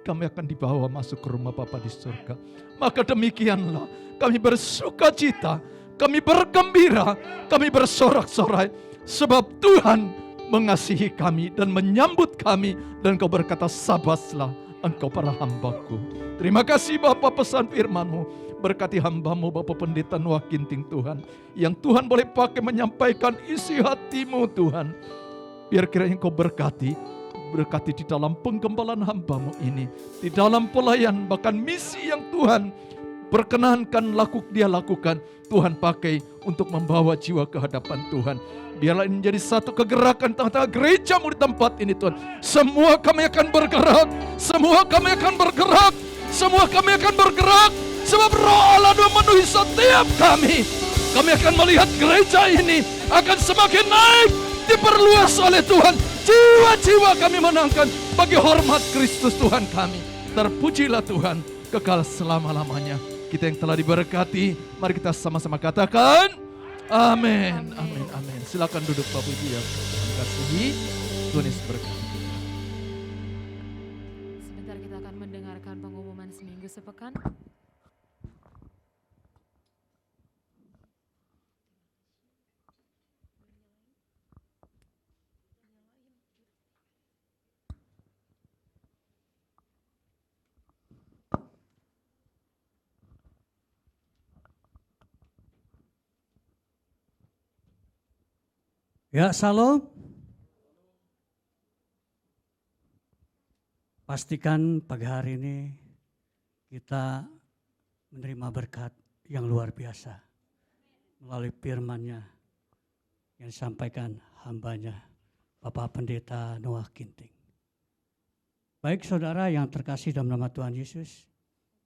kami akan dibawa masuk ke rumah Bapa di surga. Maka demikianlah kami bersuka cita, kami bergembira, kami bersorak-sorai. Sebab Tuhan mengasihi kami dan menyambut kami. Dan Kau berkata, sabaslah engkau para hambaku. Terima kasih Bapa, pesan firman-Mu. Berkati hamba-Mu Bapa Pendeta Noah Ginting Tuhan, yang Tuhan boleh pakai menyampaikan isi hati-Mu Tuhan. Biar kiranya Kau berkati di dalam penggembalaan hamba-Mu ini, di dalam pelayan, bahkan misi yang Tuhan perkenankan dia lakukan, Tuhan pakai untuk membawa jiwa ke hadapan Tuhan. Biarlah ini menjadi satu kegerakan tengah-tengah gereja-Mu di tempat ini Tuhan. Semua kami akan bergerak, semua kami akan bergerak, semua kami akan bergerak. Sebab Roh Allah memenuhi setiap kami. Kami akan melihat gereja ini akan semakin naik, diperluas oleh Tuhan. Jiwa-jiwa kami menangkan bagi hormat Kristus Tuhan kami. Terpujilah Tuhan kekal selama-lamanya. Kita yang telah diberkati, mari kita sama-sama katakan amin, amin, amin. Silakan duduk Bapak Ibu yang dikasihi. Tuhan Yesus berkati. Sebentar kita akan mendengarkan pengumuman seminggu sepekan. Ya, salam. Pastikan pagi hari ini kita menerima berkat yang luar biasa melalui firman-Nya yang disampaikan hambanya Bapak Pendeta Noah Ginting. Baik saudara yang terkasih dalam nama Tuhan Yesus,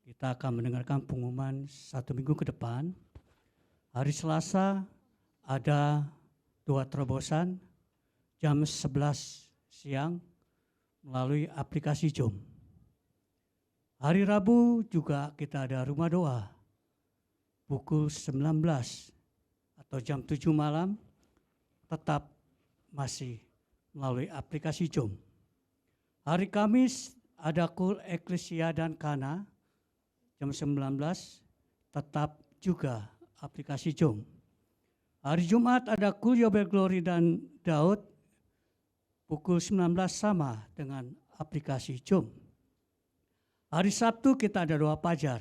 kita akan mendengarkan pengumuman 1 minggu ke depan. Hari Selasa ada 2 terobosan jam 11 siang melalui aplikasi Zoom. Hari Rabu juga kita ada rumah doa pukul 19 atau jam 7 malam, tetap masih melalui aplikasi Zoom. Hari Kamis ada kul Eklesia dan Kana jam 19, tetap juga aplikasi Zoom. Hari Jumat ada kul Yobel Glory dan Daud pukul 19 sama dengan aplikasi Zoom. Hari Sabtu kita ada doa pajar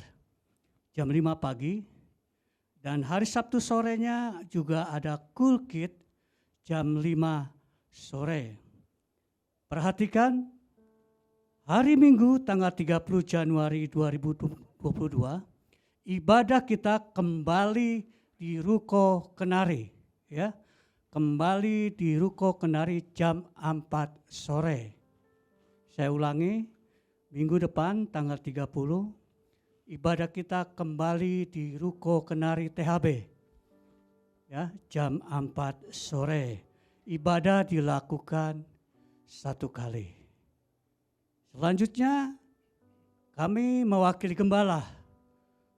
jam 5 pagi. Dan hari Sabtu sorenya juga ada Cool Kid jam 5 sore. Perhatikan, hari Minggu tanggal 30 Januari 2022, ibadah kita kembali di Ruko Kenari. Ya, kembali di Ruko Kenari jam 4 sore. Saya ulangi, minggu depan tanggal 30, ibadah kita kembali di Ruko Kenari THB. Ya, jam 4 sore. Ibadah dilakukan 1 kali. Selanjutnya, kami mewakili gembala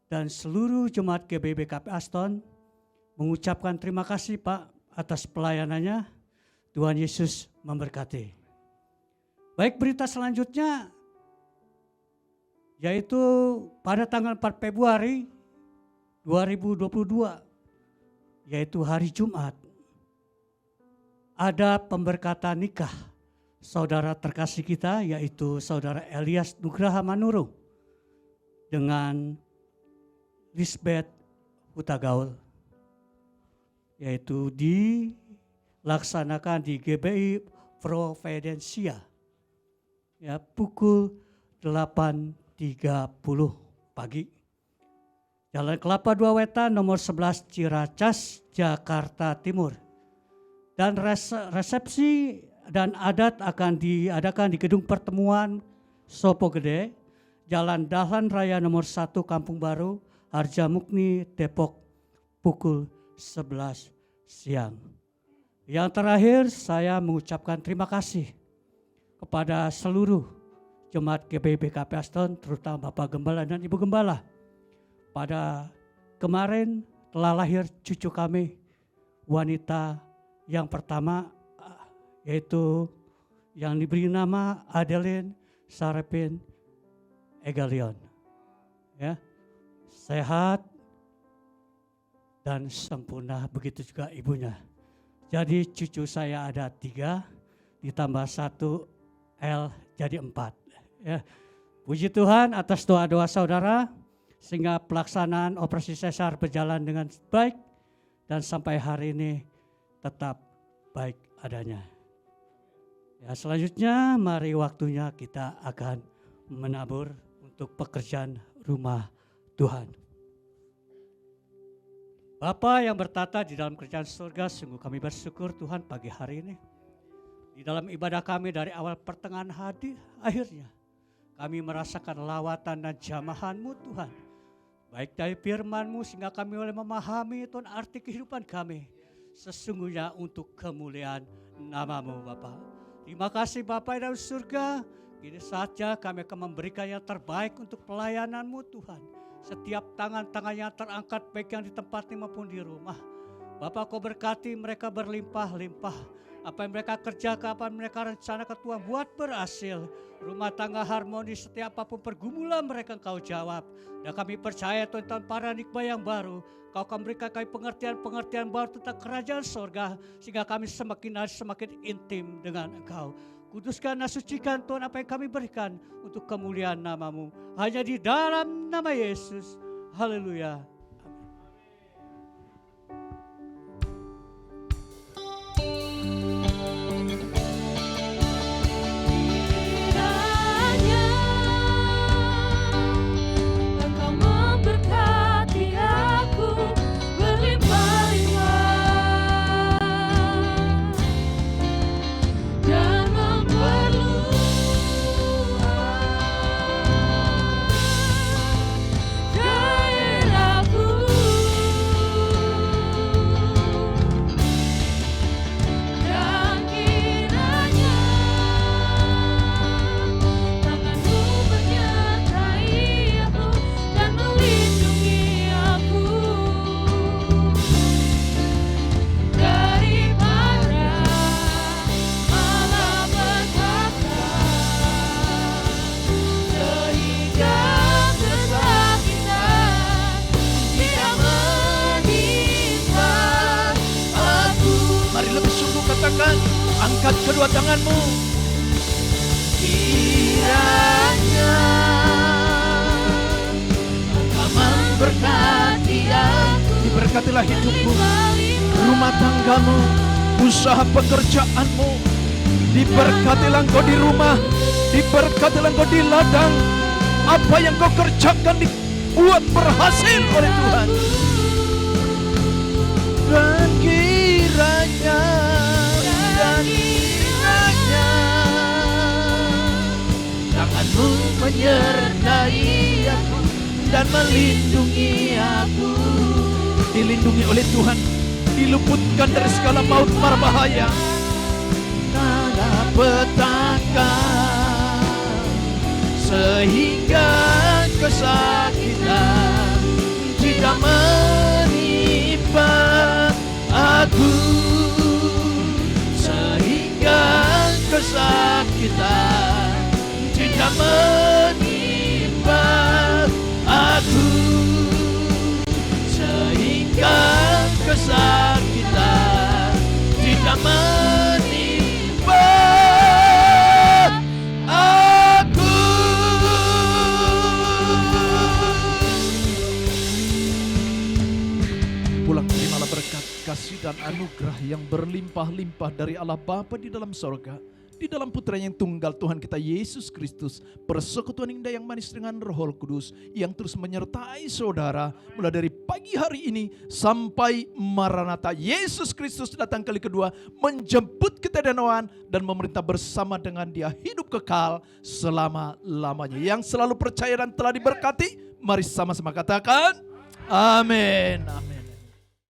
dan seluruh jemaat GBI BKP Aston mengucapkan terima kasih Pak atas pelayanannya. Tuhan Yesus memberkati. Baik, berita selanjutnya yaitu pada tanggal 4 Februari 2022, yaitu hari Jumat, ada pemberkatan nikah saudara terkasih kita, yaitu saudara Elias Nugraha Manurung dengan Lisbeth Hutagaul, yaitu dilaksanakan di GBI Providencia ya, pukul 8.30 pagi. Jalan Kelapa 2 Wetan nomor 11 Ciracas, Jakarta Timur. Dan resepsi dan adat akan diadakan di Gedung Pertemuan Sopo Gede, Jalan Dahlan Raya nomor 1 Kampung Baru, Harjamukni, Depok, pukul 11 siang. Yang terakhir, saya mengucapkan terima kasih kepada seluruh jemaat GBI BKP Aston, terutama Bapak Gembala dan Ibu Gembala. Pada kemarin telah lahir cucu kami, wanita yang pertama, yaitu yang diberi nama Adeline Sarepin Egalion. Ya, sehat dan sempurna, begitu juga ibunya. Jadi cucu saya ada 3, ditambah 1 L jadi 4. Ya. Puji Tuhan atas doa-doa saudara, sehingga pelaksanaan operasi sesar berjalan dengan baik dan sampai hari ini tetap baik adanya. Ya, selanjutnya mari waktunya kita akan menabur untuk pekerjaan rumah Tuhan. Bapa yang bertata di dalam kerajaan surga, sungguh kami bersyukur Tuhan pagi hari ini. Di dalam ibadah kami dari awal pertengahan akhirnya kami merasakan lawatan dan jamahan-Mu Tuhan. Baik dari firman-Mu sehingga kami boleh memahami Tuhan arti kehidupan kami. Sesungguhnya untuk kemuliaan nama-Mu Bapa. Terima kasih Bapa dalam surga. Kini saja kami akan memberikan yang terbaik untuk pelayanan-Mu Tuhan. Setiap tangan-tangan yang terangkat baik yang di tempat ini maupun di rumah. Bapa Kau berkati mereka berlimpah-limpah. Apa yang mereka kerjakan, apa yang mereka rencanakan Tuhan buat berhasil. Rumah tangga harmonis, setiap apapun pergumulan mereka Kau jawab. Dan kami percaya Tuhan paradigma yang baru. Kau akan berikan kami pengertian-pengertian baru tentang kerajaan sorga. Sehingga kami semakin intim dengan Engkau. Kuduskan dan sucikan Tuhan apa yang kami berikan untuk kemuliaan nama-Mu. Hanya di dalam nama Yesus. Haleluya. Angkat kedua tanganmu. Kiranya Engkau memberkati aku, Diberkatilah hidupmu, rumah tanggamu, usaha pekerjaanmu. Diberkatilah engkau di rumah, diberkatilah engkau di ladang. Apa yang kau kerjakan dibuat berhasil oleh Tuhan. Dan kiranya tanganmu menyertai aku dan melindungi aku. Dilindungi oleh Tuhan, diluputkan dari segala maut mara bahaya, malapetaka, sehingga kesakitan tidak menimpa aku, sehingga kesakitan tidak menimpa aku, sehingga kesakitan tidak menimpa aku. Pulang terimalah berkat, kasih dan anugerah yang berlimpah-limpah dari Allah Bapa di dalam sorga, di dalam Putra yang tunggal Tuhan kita Yesus Kristus, persekutuan indah yang manis dengan Roh Kudus yang terus menyertai saudara mulai dari pagi hari ini sampai Maranatha. Yesus Kristus datang kali kedua menjemput kita dari Noah dan memerintah bersama dengan Dia hidup kekal selama-lamanya. Yang selalu percaya dan telah diberkati, mari sama-sama katakan amin. Amin.